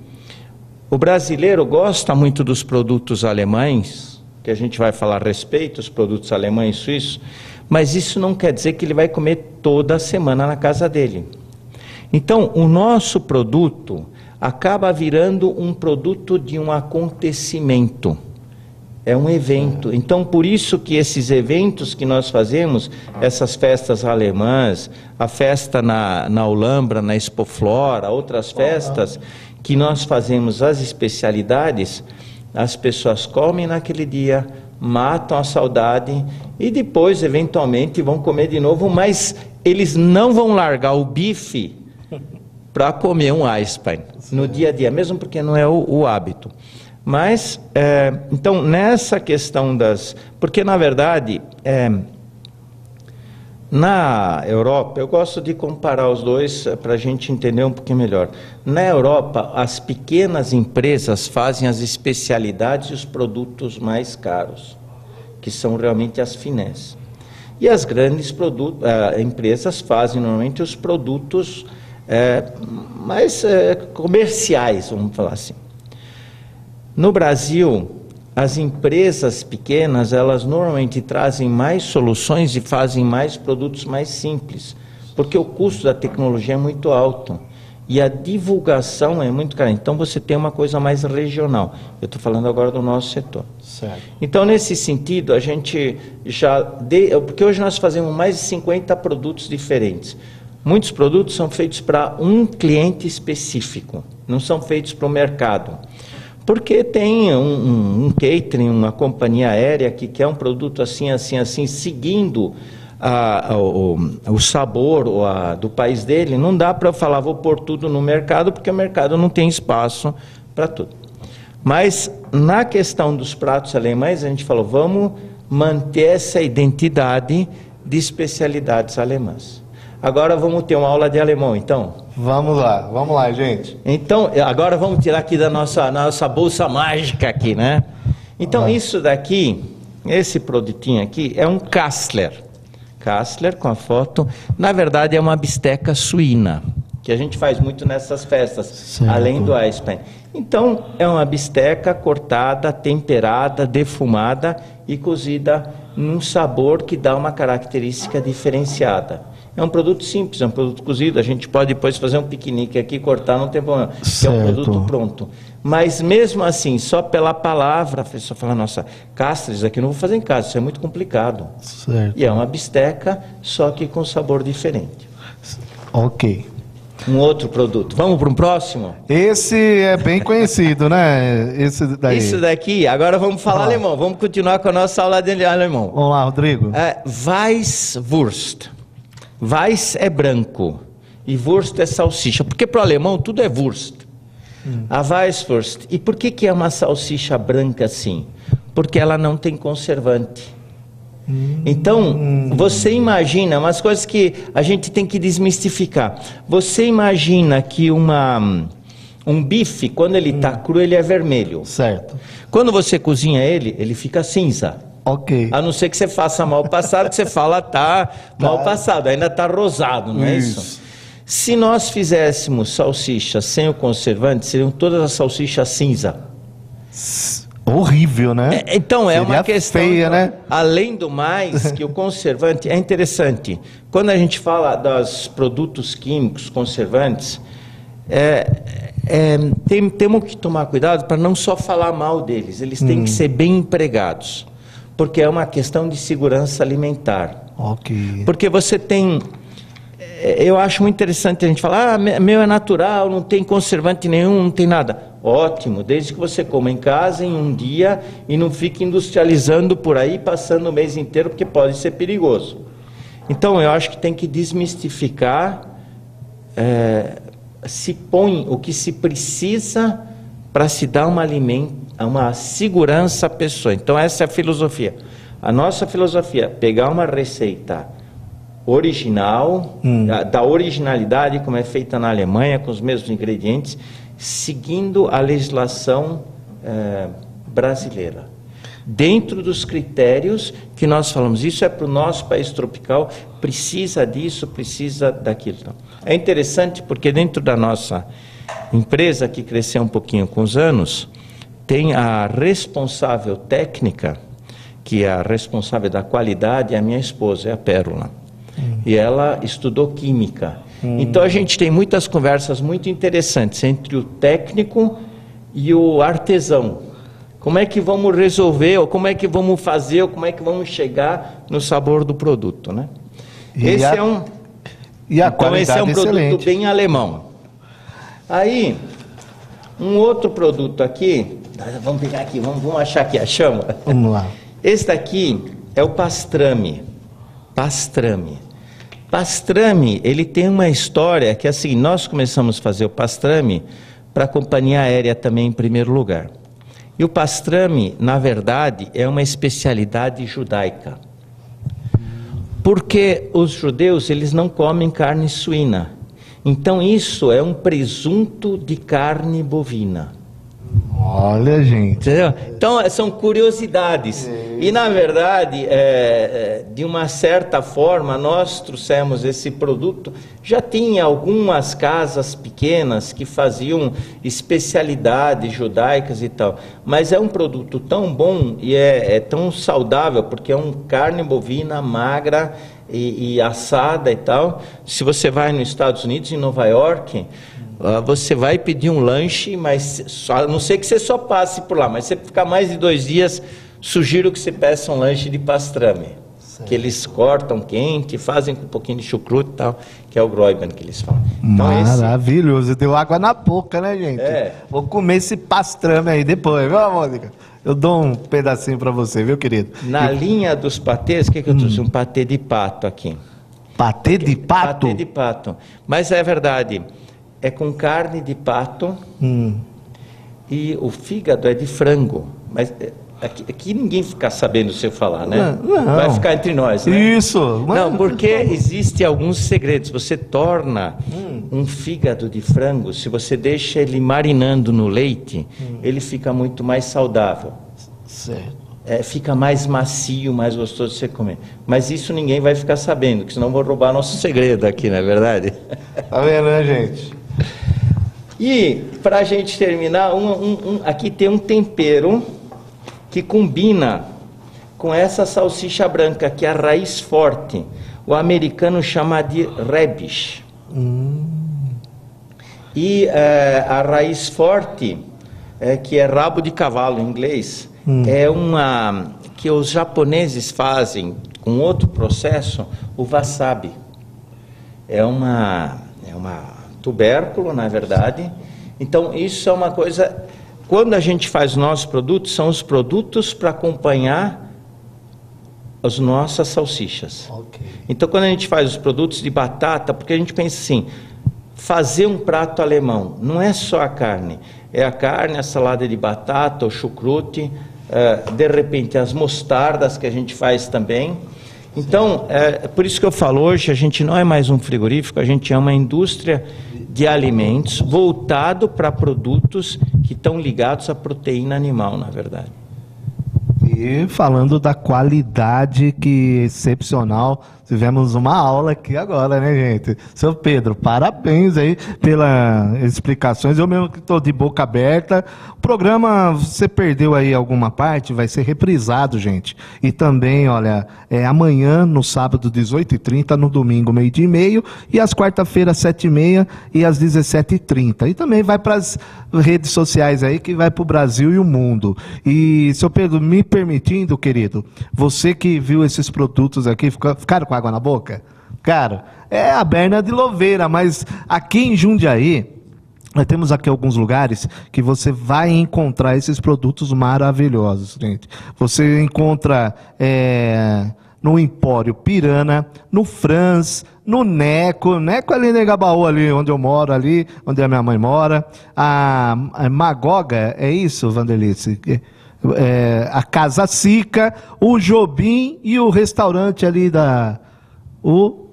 [SPEAKER 2] o brasileiro gosta muito dos produtos alemães, que a gente vai falar a respeito, os produtos alemães e suíços, mas isso não quer dizer que ele vai comer toda semana na casa dele. Então, o nosso produto acaba virando um produto de um acontecimento, é um evento. Então, por isso que esses eventos que nós fazemos, essas festas alemãs, a festa na Olambra, na Expoflora, outras festas, que nós fazemos as especialidades, as pessoas comem naquele dia, matam a saudade e depois, eventualmente, vão comer de novo, mas eles não vão largar o bife para comer um Eisbein no dia a dia, mesmo porque não é o hábito. Mas, então, nessa questão porque, na verdade, na Europa, eu gosto de comparar os dois para a gente entender um pouquinho melhor. Na Europa, as pequenas empresas fazem as especialidades e os produtos mais caros, que são realmente as finés. E as grandes empresas fazem normalmente os produtos mais comerciais, vamos falar assim. No Brasil, as empresas pequenas, elas normalmente trazem mais soluções e fazem mais produtos mais simples, porque o custo da tecnologia é muito alto. e a divulgação é muito cara. Então você tem uma coisa mais regional. Eu estou falando agora do nosso setor.
[SPEAKER 1] Certo.
[SPEAKER 2] Então, nesse sentido, a gente porque hoje nós fazemos mais de 50 produtos diferentes. Muitos produtos são feitos para um cliente específico, não são feitos para o mercado. Porque tem um catering, uma companhia aérea que quer um produto assim, assim, assim, seguindo o sabor do país dele. Não dá para eu falar, vou pôr tudo no mercado, porque o mercado não tem espaço para tudo. Mas, na questão dos pratos alemães, a gente falou, vamos manter essa identidade de especialidades alemãs. Agora vamos ter uma aula de alemão, então?
[SPEAKER 1] Vamos lá, gente.
[SPEAKER 2] Então, agora vamos tirar aqui da nossa bolsa mágica aqui, né? Então, isso daqui, esse produtinho aqui, é um Kassler. Kassler, com a foto, na verdade é uma bisteca suína, que a gente faz muito nessas festas, certo, além do Eisbein. Então, é uma bisteca cortada, temperada, defumada e cozida num sabor que dá uma característica diferenciada. É um produto simples, é um produto cozido, a gente pode depois fazer um piquenique aqui, cortar, não tem problema, é um produto pronto. Mas mesmo assim, só pela palavra, só falar, nossa, Kassler, isso aqui eu não vou fazer em casa, isso é muito complicado.
[SPEAKER 1] Certo.
[SPEAKER 2] E é uma bisteca, só que com sabor diferente.
[SPEAKER 1] Ok.
[SPEAKER 2] Um outro produto. Vamos para um próximo?
[SPEAKER 1] Esse é bem conhecido, né? Esse daí.
[SPEAKER 2] Isso daqui, agora vamos falar alemão, vamos continuar com a nossa aula de alemão.
[SPEAKER 1] Vamos lá, Rodrigo.
[SPEAKER 2] Weisswurst. Weiss é branco e Wurst é salsicha, porque para o alemão tudo é Wurst. A Weisswurst. E por que é uma salsicha branca assim? Porque ela não tem conservante. Então, você imagina, umas coisas que a gente tem que desmistificar. Você imagina que um bife, quando ele está cru, ele é vermelho.
[SPEAKER 1] Certo.
[SPEAKER 2] Quando você cozinha ele fica cinza.
[SPEAKER 1] Ok.
[SPEAKER 2] A não ser que você faça mal passado, que você fala mal passado, ainda está rosado, não é isso? Se nós fizéssemos salsicha sem o conservante, seriam todas as salsichas cinza.
[SPEAKER 1] Horrível, né?
[SPEAKER 2] Então, é uma questão
[SPEAKER 1] feia, né? Além
[SPEAKER 2] do mais, que o conservante é interessante. Quando a gente fala dos produtos químicos conservantes, temos que tomar cuidado para não só falar mal deles, eles têm que ser bem empregados. Porque é uma questão de segurança alimentar.
[SPEAKER 1] Ok.
[SPEAKER 2] Porque você tem... Eu acho muito interessante a gente falar, meu é natural, não tem conservante nenhum, não tem nada. Ótimo, desde que você coma em casa em um dia e não fique industrializando por aí, passando o mês inteiro, porque pode ser perigoso. Então, eu acho que tem que desmistificar, se põe o que se precisa para se dar uma segurança à pessoa. Então, essa é a filosofia. A nossa filosofia é pegar uma receita original, da originalidade, como é feita na Alemanha, com os mesmos ingredientes, seguindo a legislação brasileira. Dentro dos critérios que nós falamos, isso é para o nosso país tropical, precisa disso, precisa daquilo. Então, é interessante porque dentro da nossa empresa, que cresceu um pouquinho com os anos, tem a responsável técnica, que é a responsável da qualidade, é a minha esposa, é a Pérola. E ela estudou química. Então a gente tem muitas conversas muito interessantes entre o técnico e o artesão. Como é que vamos resolver, ou como é que vamos fazer, ou como é que vamos chegar no sabor do produto, né? Esse é um produto excelente, bem alemão. Aí, um outro produto aqui, vamos pegar aqui, vamos achar aqui, achamos?
[SPEAKER 1] Vamos lá.
[SPEAKER 2] Esse daqui é o pastrame. Pastrame, ele tem uma história que assim, nós começamos a fazer o pastrame para a companhia aérea também em primeiro lugar. E o pastrame, na verdade, é uma especialidade judaica. Porque os judeus, eles não comem carne suína. Então isso é um presunto de carne bovina.
[SPEAKER 1] Olha, gente.
[SPEAKER 2] Entendeu? Então, são curiosidades. E, na verdade, de uma certa forma, nós trouxemos esse produto. Já tinha algumas casas pequenas que faziam especialidades judaicas e tal. Mas é um produto tão bom e é tão saudável, porque é uma carne bovina magra e assada e tal. Se você vai nos Estados Unidos, em Nova York, Você vai pedir um lanche, mas a não ser que você só passe por lá, mas se você ficar mais de 2 dias, sugiro que você peça um lanche de pastrame, que eles cortam quente, fazem com um pouquinho de chucrute e tal, que é o Gräuben que eles falam. Então,
[SPEAKER 1] maravilhoso, deu água na boca, né, gente? Vou comer esse pastrame aí depois, viu, Mônica? Eu dou um pedacinho para você, viu, querido?
[SPEAKER 2] Na linha dos patês, o que eu trouxe? Um patê de pato aqui.
[SPEAKER 1] Patê de pato?
[SPEAKER 2] Patê de pato. Mas é verdade, é com carne de pato e o fígado é de frango. Mas aqui ninguém fica sabendo se eu falar, né?
[SPEAKER 1] Não.
[SPEAKER 2] Vai ficar entre nós, né?
[SPEAKER 1] Isso.
[SPEAKER 2] Não, porque existem alguns segredos. Você torna um fígado de frango, se você deixa ele marinando no leite, ele fica muito mais saudável.
[SPEAKER 1] Certo.
[SPEAKER 2] Fica mais macio, mais gostoso de você comer. Mas isso ninguém vai ficar sabendo, porque senão vou roubar nosso segredo aqui, não é verdade?
[SPEAKER 1] Tá vendo, né, gente?
[SPEAKER 2] E, para a gente terminar, aqui tem um tempero que combina com essa salsicha branca, que é a raiz forte. O americano chama de Radish. E a raiz forte, que é rabo de cavalo em inglês, é uma que os japoneses fazem com outro processo, o wasabi. É uma tubérculo, na verdade. Então, isso é uma coisa... Quando a gente faz os nossos produtos, são os produtos para acompanhar as nossas salsichas. Okay. Então, quando a gente faz os produtos de batata, porque a gente pensa assim, fazer um prato alemão, não é só a carne, é a carne, a salada de batata, o chucrute, de repente as mostardas que a gente faz também. Então, por isso que eu falo hoje, a gente não é mais um frigorífico, a gente é uma indústria de alimentos voltado para produtos que estão ligados à proteína animal, na verdade.
[SPEAKER 1] E falando da qualidade que excepcional, tivemos uma aula aqui agora, né, gente? Seu Pedro, parabéns aí pelas explicações. Eu mesmo que estou de boca aberta. O programa, você perdeu aí alguma parte, vai ser reprisado, gente. E também, olha, amanhã, no sábado, 18h30, no domingo, 12h30, e às quarta-feiras, 7h30 e às 17h30. E também vai para as redes sociais aí, que vai para o Brasil e o mundo. E, seu Pedro, me permitindo, querido, você que viu esses produtos aqui, ficaram com água na boca? Cara, é a Berna de Louveira, mas aqui em Jundiaí, nós temos aqui alguns lugares que você vai encontrar esses produtos maravilhosos, gente. Você encontra no Empório Pirana, no Franz, no Neco ali em Gabaú, ali onde eu moro, ali onde a minha mãe mora, a Magoga, é isso, Vandelice? A Casa Sica, o Jobim e o restaurante ali o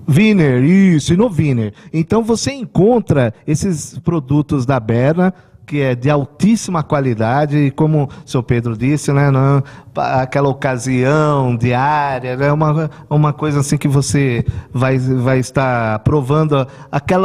[SPEAKER 1] Wiener, isso, e no Wiener. Então você encontra esses produtos da Berna, que é de altíssima qualidade, e como o seu Pedro disse, né, não, aquela ocasião diária, né, uma coisa assim que você vai estar provando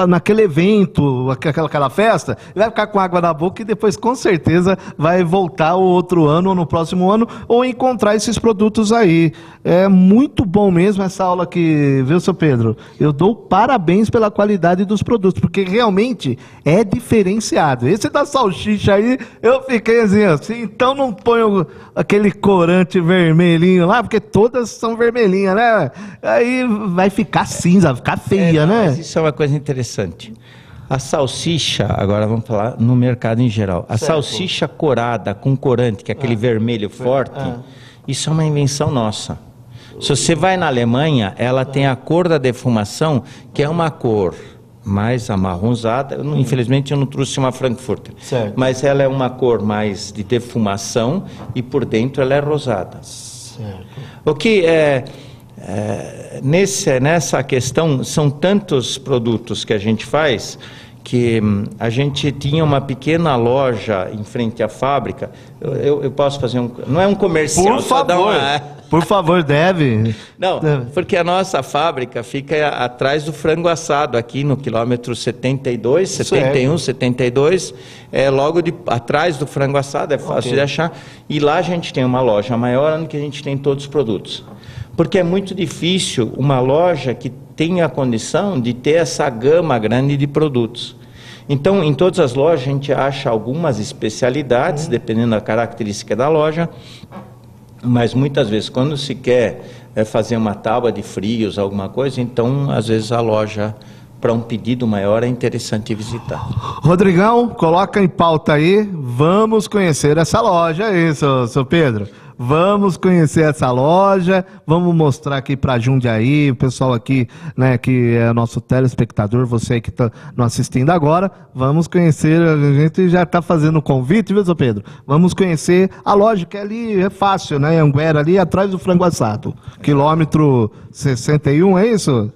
[SPEAKER 1] naquele evento, aquela festa, vai ficar com água na boca e depois com certeza vai voltar o outro ano ou no próximo ano ou encontrar esses produtos aí. É muito bom mesmo essa aula aqui, viu, seu Pedro? Eu dou parabéns pela qualidade dos produtos, porque realmente é diferenciado. Esse da salsicha aí, eu fiquei assim, então não ponho aquele corante vermelhinho lá, porque todas são vermelhinhas, né? Aí vai ficar cinza, vai ficar feia, né?
[SPEAKER 2] Mas isso é uma coisa interessante. A salsicha, agora vamos falar no mercado em geral, a salsicha corada com corante, que é aquele vermelho forte, isso é uma invenção nossa. Se você vai na Alemanha, ela tem a cor da defumação, que é uma cor mais amarronzada. Infelizmente eu não trouxe uma Frankfurter, mas ela é uma cor mais de defumação e por dentro ela é rosada. Certo. O que nessa questão, são tantos produtos que a gente faz, que a gente tinha uma pequena loja em frente à fábrica. Eu posso fazer não é um comercial,
[SPEAKER 1] por favor, por favor, deve.
[SPEAKER 2] Não, porque a nossa fábrica fica atrás do frango assado, aqui no quilômetro 72, 71, 72, logo atrás do frango assado, é fácil de achar. E lá a gente tem uma loja maior, onde a gente tem todos os produtos. Porque é muito difícil uma loja que tenha a condição de ter essa gama grande de produtos. Então, em todas as lojas, a gente acha algumas especialidades, dependendo da característica da loja, mas muitas vezes, quando se quer fazer uma tábua de frios, alguma coisa, então, às vezes, a loja, para um pedido maior, é interessante visitar.
[SPEAKER 1] Rodrigão, coloca em pauta aí, vamos conhecer essa loja aí, seu Pedro. Vamos conhecer essa loja, vamos mostrar aqui para Jundiaí, o pessoal aqui, né, que é nosso telespectador, você que está nos assistindo agora, vamos conhecer, a gente já está fazendo o convite, viu, seu Pedro? Vamos conhecer a loja, que ali é fácil, né, Anguera, ali atrás do Frango Assado, quilômetro 61, é isso?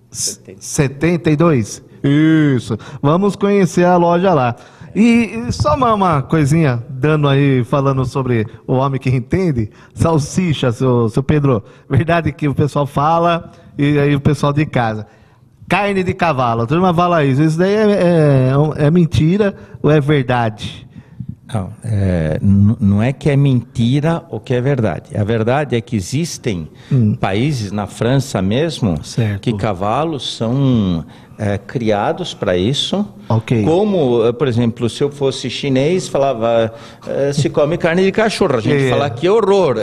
[SPEAKER 1] 72? Isso, vamos conhecer a loja lá. E só uma coisinha, dando aí, falando sobre o homem que entende, salsicha, seu Pedro, verdade que o pessoal fala, e aí o pessoal de casa, carne de cavalo, a turma fala isso daí é mentira ou é verdade?
[SPEAKER 2] Não é que é mentira ou que é verdade. A verdade é que existem países, na França mesmo,
[SPEAKER 1] certo,
[SPEAKER 2] que cavalos são criados para isso.
[SPEAKER 1] Okay.
[SPEAKER 2] Como, por exemplo, se eu fosse chinês, falava se come carne de cachorro. A gente fala que horror.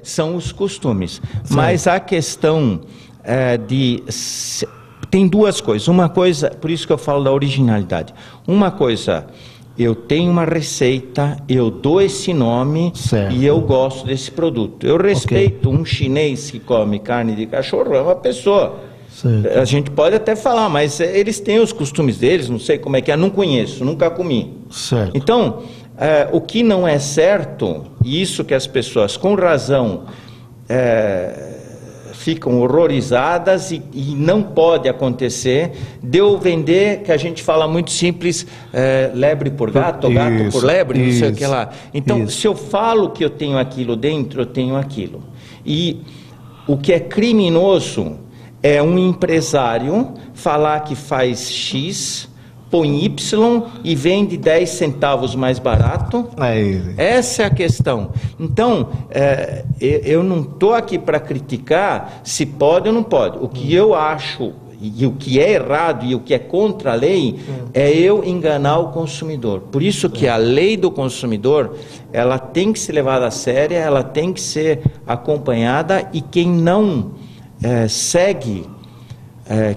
[SPEAKER 2] São os costumes. Certo. Mas a questão tem duas coisas. Uma coisa, por isso que eu falo da originalidade. Uma coisa, eu tenho uma receita, eu dou esse nome, certo, e eu gosto desse produto. Eu respeito um chinês que come carne de cachorro, é uma pessoa. Certo. A gente pode até falar, mas eles têm os costumes deles, não sei como é que é, não conheço, nunca comi.
[SPEAKER 1] Certo.
[SPEAKER 2] Então, o que não é certo, e isso que as pessoas, com razão, ficam horrorizadas e não pode acontecer de eu vender, que a gente fala muito simples, lebre por gato, gato por lebre, não sei o que lá. Então, se eu falo que eu tenho aquilo dentro, eu tenho aquilo. E o que é criminoso é um empresário falar que faz X, põe Y e vende 10 centavos mais barato. Essa é a questão. Então, eu não estou aqui para criticar se pode ou não pode. O que eu acho, e o que é errado e o que é contra a lei, é eu enganar o consumidor. Por isso que a lei do consumidor, ela tem que ser levada a sério, ela tem que ser acompanhada, e quem não segue,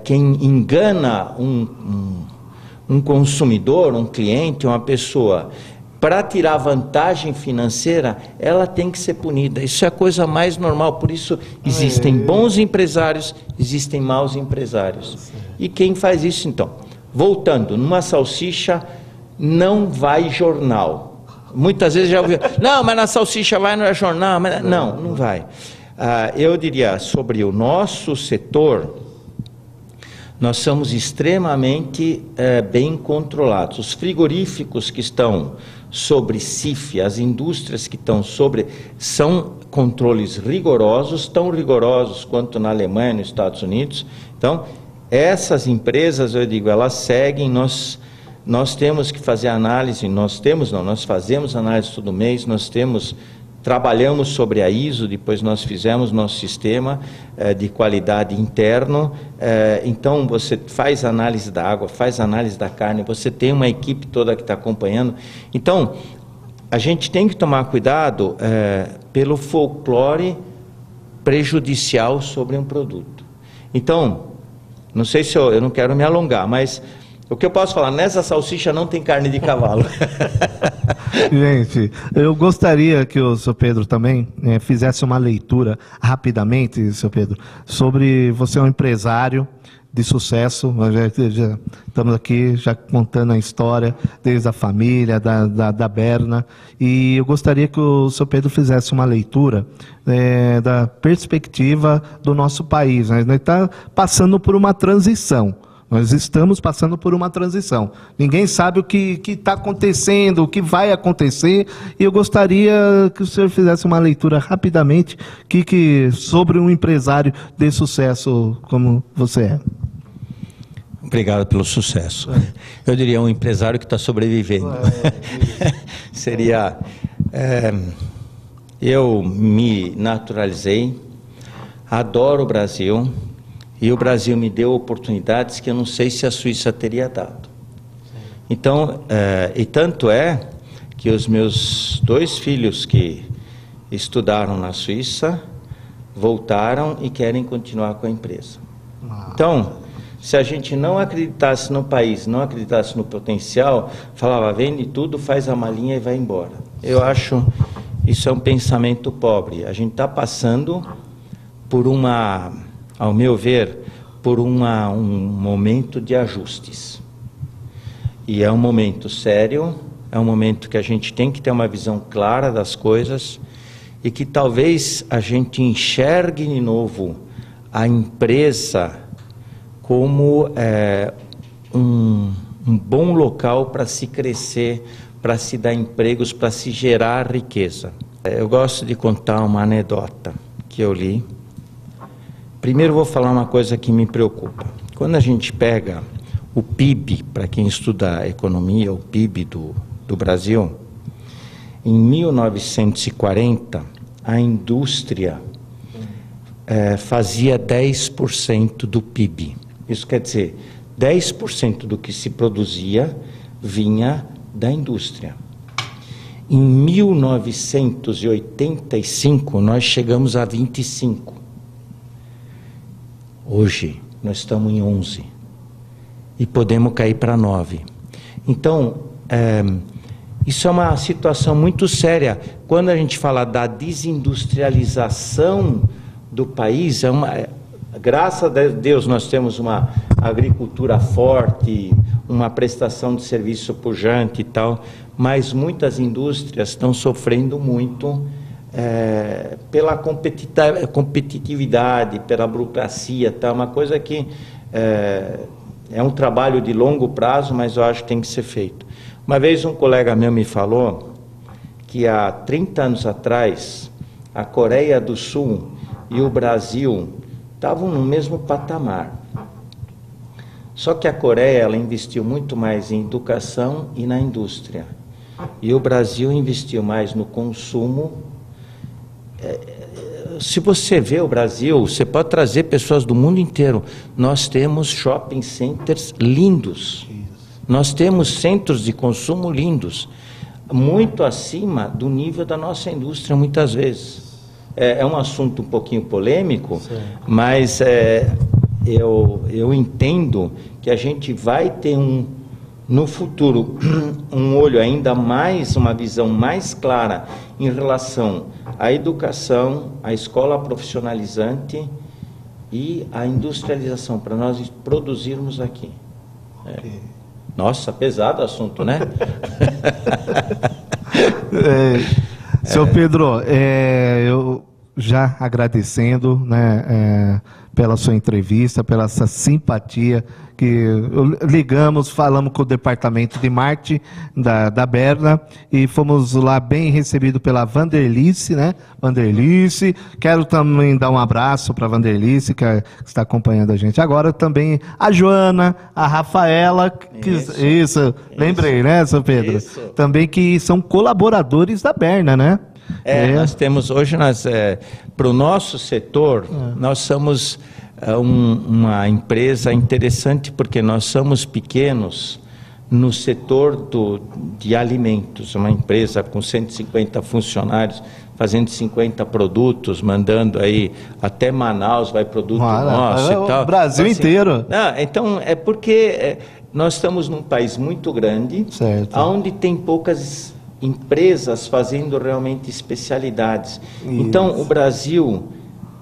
[SPEAKER 2] quem engana um consumidor, um cliente, uma pessoa, para tirar vantagem financeira, ela tem que ser punida. Isso é a coisa mais normal. Por isso existem bons empresários, existem maus empresários. E quem faz isso, então? Voltando, numa salsicha não vai jornal. Muitas vezes já ouviu, não, mas na salsicha vai no jornal. Mas... Não vai. Eu diria, sobre o nosso setor, nós somos extremamente bem controlados. Os frigoríficos que estão sobre CIF, as indústrias que estão sobre, são controles rigorosos, tão rigorosos quanto na Alemanha, nos Estados Unidos. Então, essas empresas, eu digo, elas seguem, nós temos que fazer análise, nós fazemos análise todo mês, trabalhamos sobre a ISO, depois nós fizemos nosso sistema de qualidade interno, então você faz análise da água, faz análise da carne, você tem uma equipe toda que está acompanhando. Então, a gente tem que tomar cuidado pelo folclore prejudicial sobre um produto. Então, não sei se eu não quero me alongar, mas o que eu posso falar, nessa salsicha não tem carne de cavalo.
[SPEAKER 1] Gente, eu gostaria que o seu Pedro também fizesse uma leitura rapidamente, seu Pedro, sobre você é um empresário de sucesso. Nós já estamos aqui já contando a história desde a família, da Berna, e eu gostaria que o seu Pedro fizesse uma leitura da perspectiva do nosso país. Nós estamos passando por uma transição. Nós estamos passando por uma transição. Ninguém sabe o que está acontecendo, o que vai acontecer. E eu gostaria que o senhor fizesse uma leitura rapidamente sobre um empresário de sucesso como você é.
[SPEAKER 2] Obrigado pelo sucesso. Eu diria um empresário que está sobrevivendo. Seria... eu me naturalizei, adoro o Brasil... E o Brasil me deu oportunidades que eu não sei se a Suíça teria dado. Então, e tanto é que os meus 2 filhos que estudaram na Suíça voltaram e querem continuar com a empresa. Então, se a gente não acreditasse no país, não acreditasse no potencial, falava, vende tudo, faz a malinha e vai embora. Eu acho isso é um pensamento pobre. A gente está passando por ao meu ver, por um momento de ajustes. E é um momento sério, é um momento que a gente tem que ter uma visão clara das coisas e que talvez a gente enxergue de novo a empresa como um bom local para se crescer, para se dar empregos, para se gerar riqueza. Eu gosto de contar uma anedota que eu li. Primeiro vou falar uma coisa que me preocupa. Quando a gente pega o PIB, para quem estuda economia, o PIB do Brasil, em 1940, a indústria fazia 10% do PIB. Isso quer dizer, 10% do que se produzia vinha da indústria. Em 1985, nós chegamos a 25%. Hoje, nós estamos em 11%. E podemos cair para 9%. Então, isso é uma situação muito séria. Quando a gente fala da desindustrialização do país, graças a Deus nós temos uma agricultura forte, uma prestação de serviço pujante e tal, mas muitas indústrias estão sofrendo muito pela competitividade, pela burocracia, tá? Uma coisa que é um trabalho de longo prazo, mas eu acho que tem que ser feito. Uma vez um colega meu me falou que há 30 anos atrás, a Coreia do Sul e o Brasil estavam no mesmo patamar. Só que a Coreia ela investiu muito mais em educação e na indústria. E o Brasil investiu mais no consumo. Se você vê o Brasil, você pode trazer pessoas do mundo inteiro. Nós temos shopping centers lindos. Nós temos centros de consumo lindos. Muito acima do nível da nossa indústria, muitas vezes. É um assunto um pouquinho polêmico, sim, mas eu entendo que a gente vai ter no futuro um olho ainda mais, uma visão mais clara em relação à educação, à escola profissionalizante e à industrialização, para nós produzirmos aqui. Nossa, pesado o assunto, né?
[SPEAKER 1] Seu Pedro, eu já agradecendo, né, pela sua entrevista, pela essa simpatia que ligamos, falamos com o departamento de marketing da Berna e fomos lá bem recebidos pela Vanderlice, né? Vanderlice, quero também dar um abraço para a Vanderlice, que está acompanhando a gente agora, também a Joana, a Rafaela, isso, lembrei, né, seu Pedro? Isso. Também que são colaboradores da Berna, né?
[SPEAKER 2] Nós temos, hoje, para o nosso setor, nós somos uma empresa interessante, porque nós somos pequenos no setor de alimentos, uma empresa com 150 funcionários, fazendo 50 produtos, mandando aí até Manaus, vai produto nosso e tal.
[SPEAKER 1] O Brasil então, inteiro.
[SPEAKER 2] Então, é porque nós estamos num país muito grande,
[SPEAKER 1] certo,
[SPEAKER 2] onde tem poucas empresas fazendo realmente especialidades. Isso. Então, o Brasil,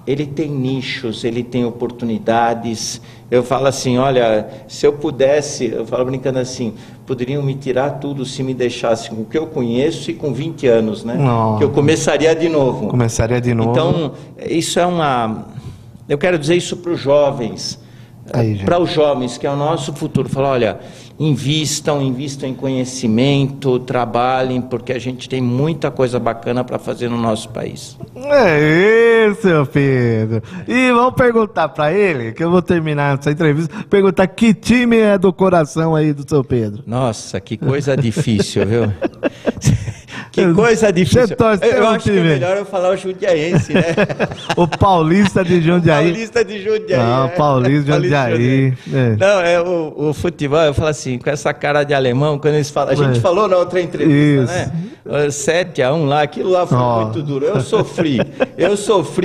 [SPEAKER 2] ele tem nichos, ele tem oportunidades. Eu falo assim, olha, se eu pudesse, eu falo brincando assim, poderiam me tirar tudo se me deixassem com o que eu conheço e com 20 anos, né? Que eu começaria de novo.
[SPEAKER 1] Começaria de novo.
[SPEAKER 2] Então, isso eu quero dizer isso para os jovens, para os jovens, que é o nosso futuro. Falar, olha, invistam em conhecimento, trabalhem, porque a gente tem muita coisa bacana para fazer no nosso país.
[SPEAKER 1] É isso, seu Pedro. E vamos perguntar para ele, que eu vou terminar essa entrevista, perguntar que time é do coração aí do seu Pedro.
[SPEAKER 2] Nossa, que coisa difícil, viu? Que coisa difícil.
[SPEAKER 1] Você torce
[SPEAKER 2] Eu
[SPEAKER 1] pelo
[SPEAKER 2] acho que é
[SPEAKER 1] time.
[SPEAKER 2] melhor eu falar o jundiaense, né?
[SPEAKER 1] O Paulista de Jundiaí.
[SPEAKER 2] Paulista de Jundiaí.
[SPEAKER 1] Não,
[SPEAKER 2] é.
[SPEAKER 1] Paulista de Jundiaí. É.
[SPEAKER 2] Não, o futebol, eu falo assim, com essa cara de alemão, quando eles falam. A gente falou na outra entrevista,
[SPEAKER 1] Isso.
[SPEAKER 2] né? 7-1 lá, aquilo lá foi muito duro. Eu sofri.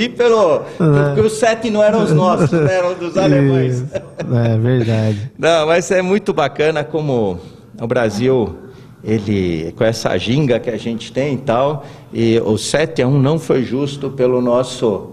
[SPEAKER 2] Porque os 7 não eram os nossos, né? Eram dos alemães.
[SPEAKER 1] Isso. É verdade.
[SPEAKER 2] Não, mas é muito bacana como o Brasil, ele, com essa ginga que a gente tem e tal, e o 7-1 não foi justo pelo nosso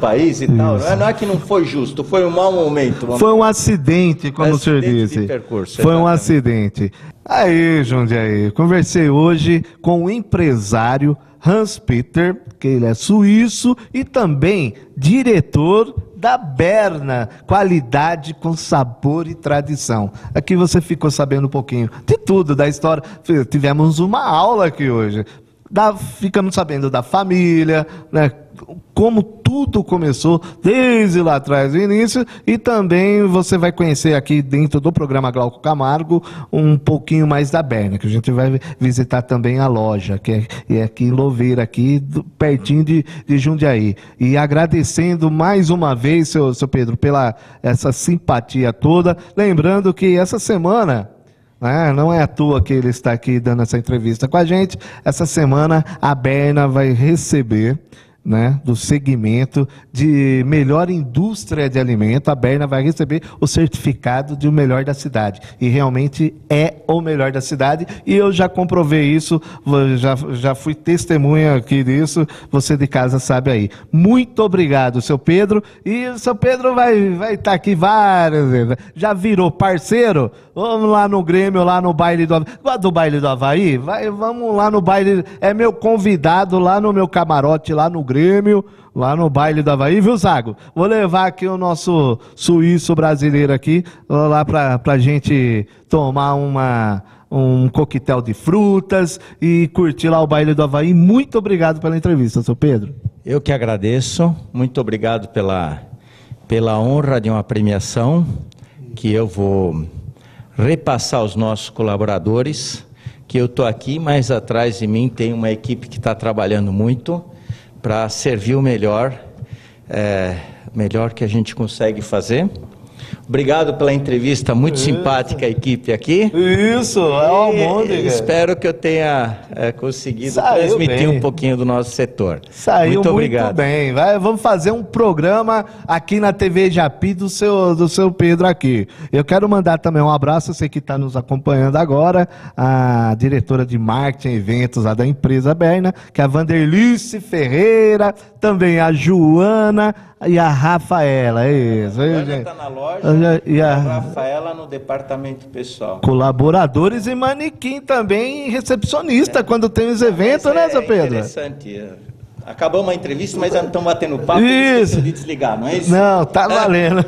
[SPEAKER 2] país e tal. Não é que não foi justo, foi um mau momento.
[SPEAKER 1] Foi um acidente, como o senhor disse.
[SPEAKER 2] De percurso,
[SPEAKER 1] foi um
[SPEAKER 2] exatamente.
[SPEAKER 1] acidente. Aí, Jundiaí, conversei hoje com o empresário Hans Peter, que ele é suíço e também diretor da Berna, qualidade com sabor e tradição. Aqui você ficou sabendo um pouquinho de tudo, da história. Tivemos uma aula aqui hoje. Ficamos sabendo da família, né? Como tudo começou desde lá atrás, do início, e também você vai conhecer aqui dentro do programa Glauco Camargo um pouquinho mais da Berna, que a gente vai visitar também a loja, que é aqui em Louveira, aqui pertinho de Jundiaí. E agradecendo mais uma vez, seu Pedro, pela essa simpatia toda, lembrando que essa semana... não é à toa que ele está aqui dando essa entrevista com a gente. Essa semana a Berna vai receber, do segmento de melhor indústria de alimento, a Berna vai receber o certificado de o melhor da cidade. E realmente é o melhor da cidade. E eu já comprovei isso, já fui testemunha aqui disso, você de casa sabe aí. Muito obrigado, seu Pedro. E o seu Pedro vai estar aqui várias vezes. Já virou parceiro? Vamos lá no Grêmio, lá no baile do Havaí. Gosta do baile do Havaí? Vamos lá no baile. É meu convidado lá no meu camarote, lá no Grêmio, lá no baile do Havaí, viu, Zago? Vou levar aqui o nosso suíço brasileiro aqui, lá pra gente tomar um coquetel de frutas e curtir lá o baile do Havaí. Muito obrigado pela entrevista, seu Pedro.
[SPEAKER 2] Eu que agradeço, muito obrigado pela honra de uma premiação que eu vou repassar aos nossos colaboradores, que eu estou aqui, mas atrás de mim tem uma equipe que está trabalhando muito para servir o melhor que a gente consegue fazer. Obrigado pela entrevista, muito simpática a equipe aqui.
[SPEAKER 1] Isso, é o Almôndega.
[SPEAKER 2] Espero que eu tenha conseguido
[SPEAKER 1] Saiu
[SPEAKER 2] transmitir
[SPEAKER 1] bem.
[SPEAKER 2] um pouquinho do nosso setor.
[SPEAKER 1] Saiu
[SPEAKER 2] muito obrigado.
[SPEAKER 1] bem. Vamos fazer um programa aqui na TV Japi do seu Pedro aqui. Eu quero mandar também um abraço, eu sei que está nos acompanhando agora, a diretora de marketing e eventos lá da empresa Berna, que é a Vanderlice Ferreira, também a Joana e a Rafaela. Isso,
[SPEAKER 2] A
[SPEAKER 1] aí,
[SPEAKER 2] Ana
[SPEAKER 1] gente.
[SPEAKER 2] está na loja
[SPEAKER 1] E
[SPEAKER 2] e
[SPEAKER 1] a-
[SPEAKER 2] a Rafaela no departamento pessoal.
[SPEAKER 1] Colaboradores e manequim também, recepcionista, quando tem os eventos,
[SPEAKER 2] Mas
[SPEAKER 1] né, seu Pedro?
[SPEAKER 2] interessante. Acabamos a entrevista, mas já não estamos batendo papo.
[SPEAKER 1] Isso.
[SPEAKER 2] De desligar, não é isso?
[SPEAKER 1] Não, tá valendo.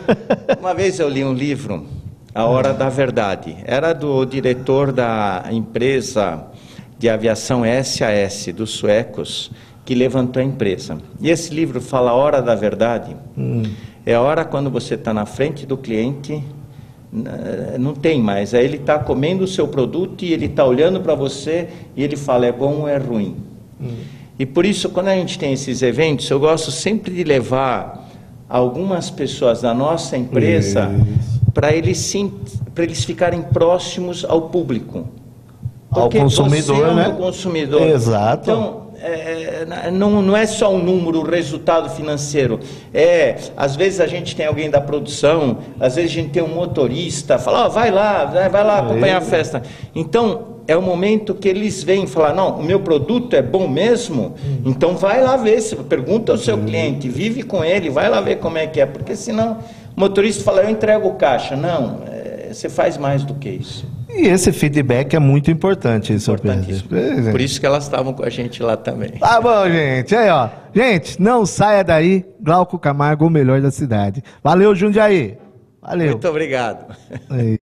[SPEAKER 2] Uma vez eu li um livro, A Hora da Verdade. Era do diretor da empresa de aviação SAS, dos suecos, que levantou a empresa. E esse livro fala a hora da verdade. É a hora quando você está na frente do cliente, não tem mais. Aí ele está comendo o seu produto e ele está olhando para você e ele fala, é bom ou é ruim? E por isso, quando a gente tem esses eventos, eu gosto sempre de levar algumas pessoas da nossa empresa para eles ficarem próximos ao público.
[SPEAKER 1] Ao
[SPEAKER 2] Porque
[SPEAKER 1] consumidor,
[SPEAKER 2] você é o
[SPEAKER 1] né?
[SPEAKER 2] meu consumidor.
[SPEAKER 1] Exato.
[SPEAKER 2] Então, não é só um número, o resultado financeiro. Às vezes a gente tem alguém da produção, às vezes a gente tem um motorista, fala, vai lá acompanhar a festa. Então, é o momento que eles vêm falar, não, o meu produto é bom mesmo, então vai lá ver, pergunta ao seu cliente, vive com ele, vai lá ver como é que é, porque senão o motorista fala, eu entrego o caixa. Não, você faz mais do que isso.
[SPEAKER 1] E esse feedback é muito importante, seu Pedro.
[SPEAKER 2] Importantíssimo. Por isso que elas estavam com a gente lá também.
[SPEAKER 1] Tá bom, gente. Aí, ó. Gente, não saia daí. Glauco Camargo, o melhor da cidade. Valeu, Jundiaí. Valeu.
[SPEAKER 2] Muito obrigado.
[SPEAKER 1] Aí.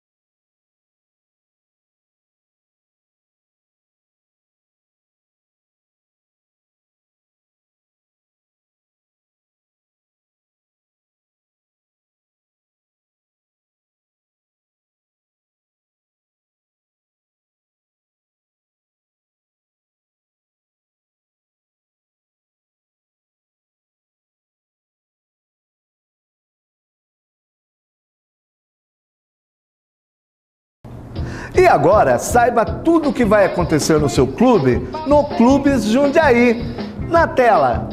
[SPEAKER 1] E agora, saiba tudo o que vai acontecer no seu clube, no Clubes Jundiaí. Na tela.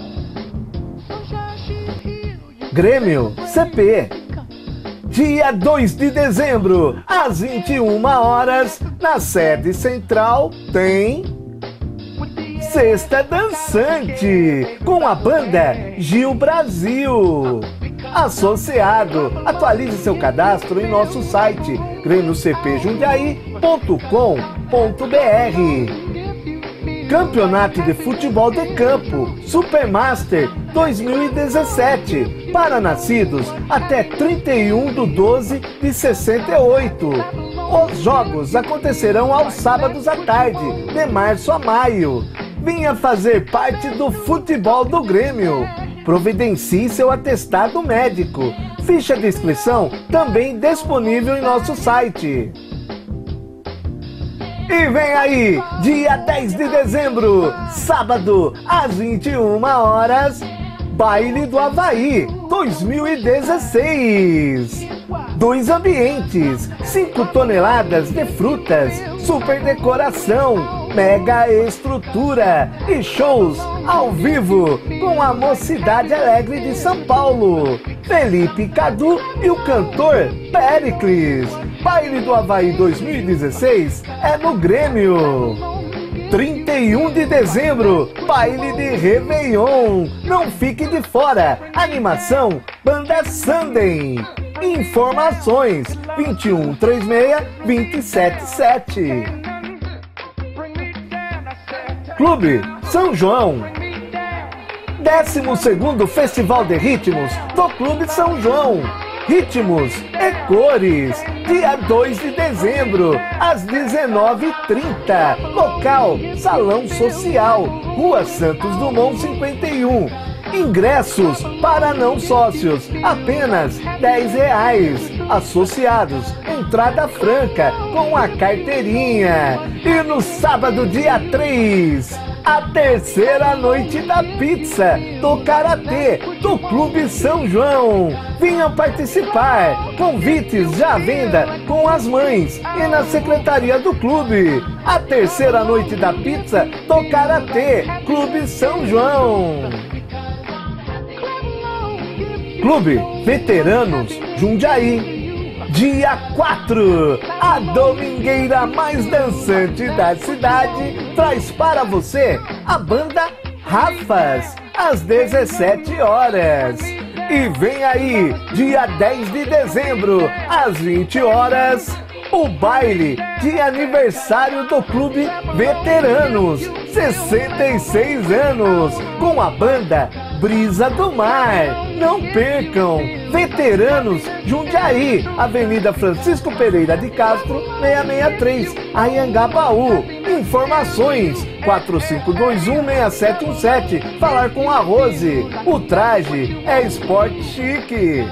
[SPEAKER 1] Grêmio CP. Dia 2 de dezembro, às 21 horas, na sede central, tem Sexta Dançante, com a banda Gil Brasil. Associado, atualize seu cadastro em nosso site gremiocpjundiaí.com.br. Campeonato de Futebol de Campo Supermaster 2017 para nascidos até 31/12/68. Os jogos acontecerão aos sábados à tarde, de março a maio. Venha fazer parte do futebol do Grêmio. Providencie seu atestado médico. Ficha de inscrição também disponível em nosso site. E vem aí, dia 10 de dezembro, sábado, às 21 horas, Baile do Havaí 2016. 2 ambientes, 5 toneladas de frutas, super decoração, mega estrutura e shows ao vivo com a Mocidade Alegre de São Paulo, Felipe Cadu e o cantor Péricles. Baile do Havaí 2016 é no Grêmio. 31 de dezembro, baile de Réveillon. Não fique de fora. Animação Banda Sandem. Informações 2136-277. Clube São João. 12º Festival de Ritmos do Clube São João. Ritmos e Cores, dia 2 de dezembro, às 19h30. Local, Salão Social, Rua Santos Dumont 51. Ingressos para não sócios, apenas R$10. Associados, entrada franca com a carteirinha. E no sábado, dia 3, a terceira noite da pizza do Karatê do Clube São João. Venham participar. Convites já à venda com as mães e na secretaria do clube. A terceira noite da pizza do Karatê Clube São João. Clube Veteranos Jundiaí. Dia 4, a domingueira mais dançante da cidade traz para você a banda Rafas, às 17 horas. E vem aí, dia 10 de dezembro, às 20 horas, o baile de aniversário do Clube Veteranos, 66 anos, com a banda Brisa do Mar. Não percam! Veteranos Jundiaí, Avenida Francisco Pereira de Castro, 663, Anhangabaú. Informações 4521-6717. Falar com a Rose. O traje é esporte chique.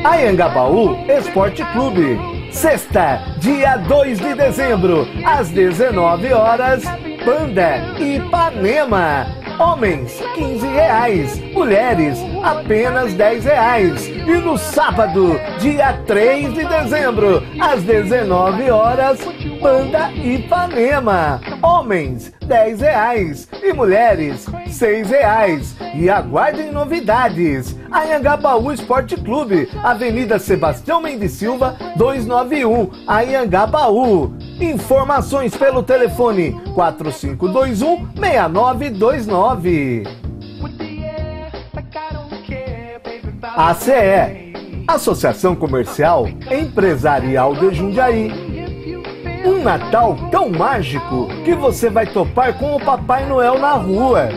[SPEAKER 1] Anhangabaú Esporte Clube. Sexta, dia 2 de dezembro, às 19 horas, Banda Ipanema. Homens, R$15. Mulheres, apenas R$10. E no sábado, dia 3 de dezembro, às 19 horas, Banda Ipanema. Homens, R$10. E mulheres, R$6. E aguardem novidades. Anhangabaú Esporte Clube, Avenida Sebastião Mendes Silva, 291, Anhangabaú. Informações pelo telefone 4521-6929. ACE, Associação Comercial Empresarial de Jundiaí. Um Natal tão mágico que você vai topar com o Papai Noel na rua.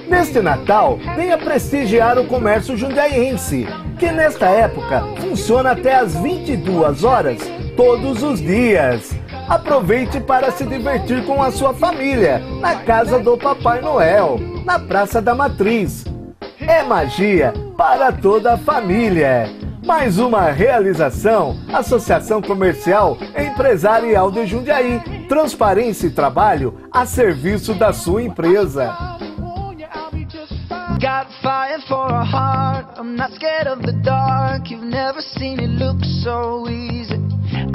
[SPEAKER 1] Neste Natal, venha prestigiar o comércio jundiaiense, que nesta época funciona até às 22 horas, todos os dias. Aproveite para se divertir com a sua família, na casa do Papai Noel, na Praça da Matriz. É magia para toda a família. Mais uma realização, Associação Comercial Empresarial de Jundiaí. Transparência e trabalho a serviço da sua empresa.
[SPEAKER 4] Got fire for a heart, I'm not scared of the dark. You've never seen it look so easy.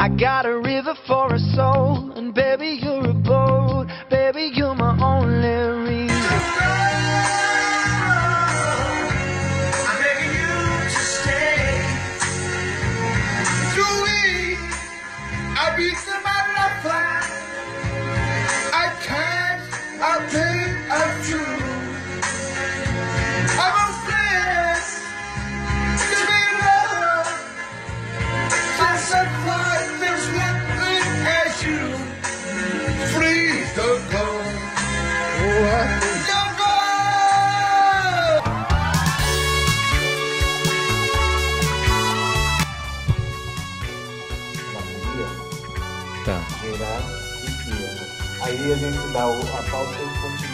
[SPEAKER 4] I got a river for a soul, and baby you're a boat, baby you're my only reason. I'm begging you to stay. Julie, I beat my life. I can't, I think I'm true. I'm afraid to be loved. Just a flight, there's nothing as you. Please don't go. Don't go.
[SPEAKER 2] Tá.
[SPEAKER 1] Girar e vira. Aí a gente dá a pausa e continua.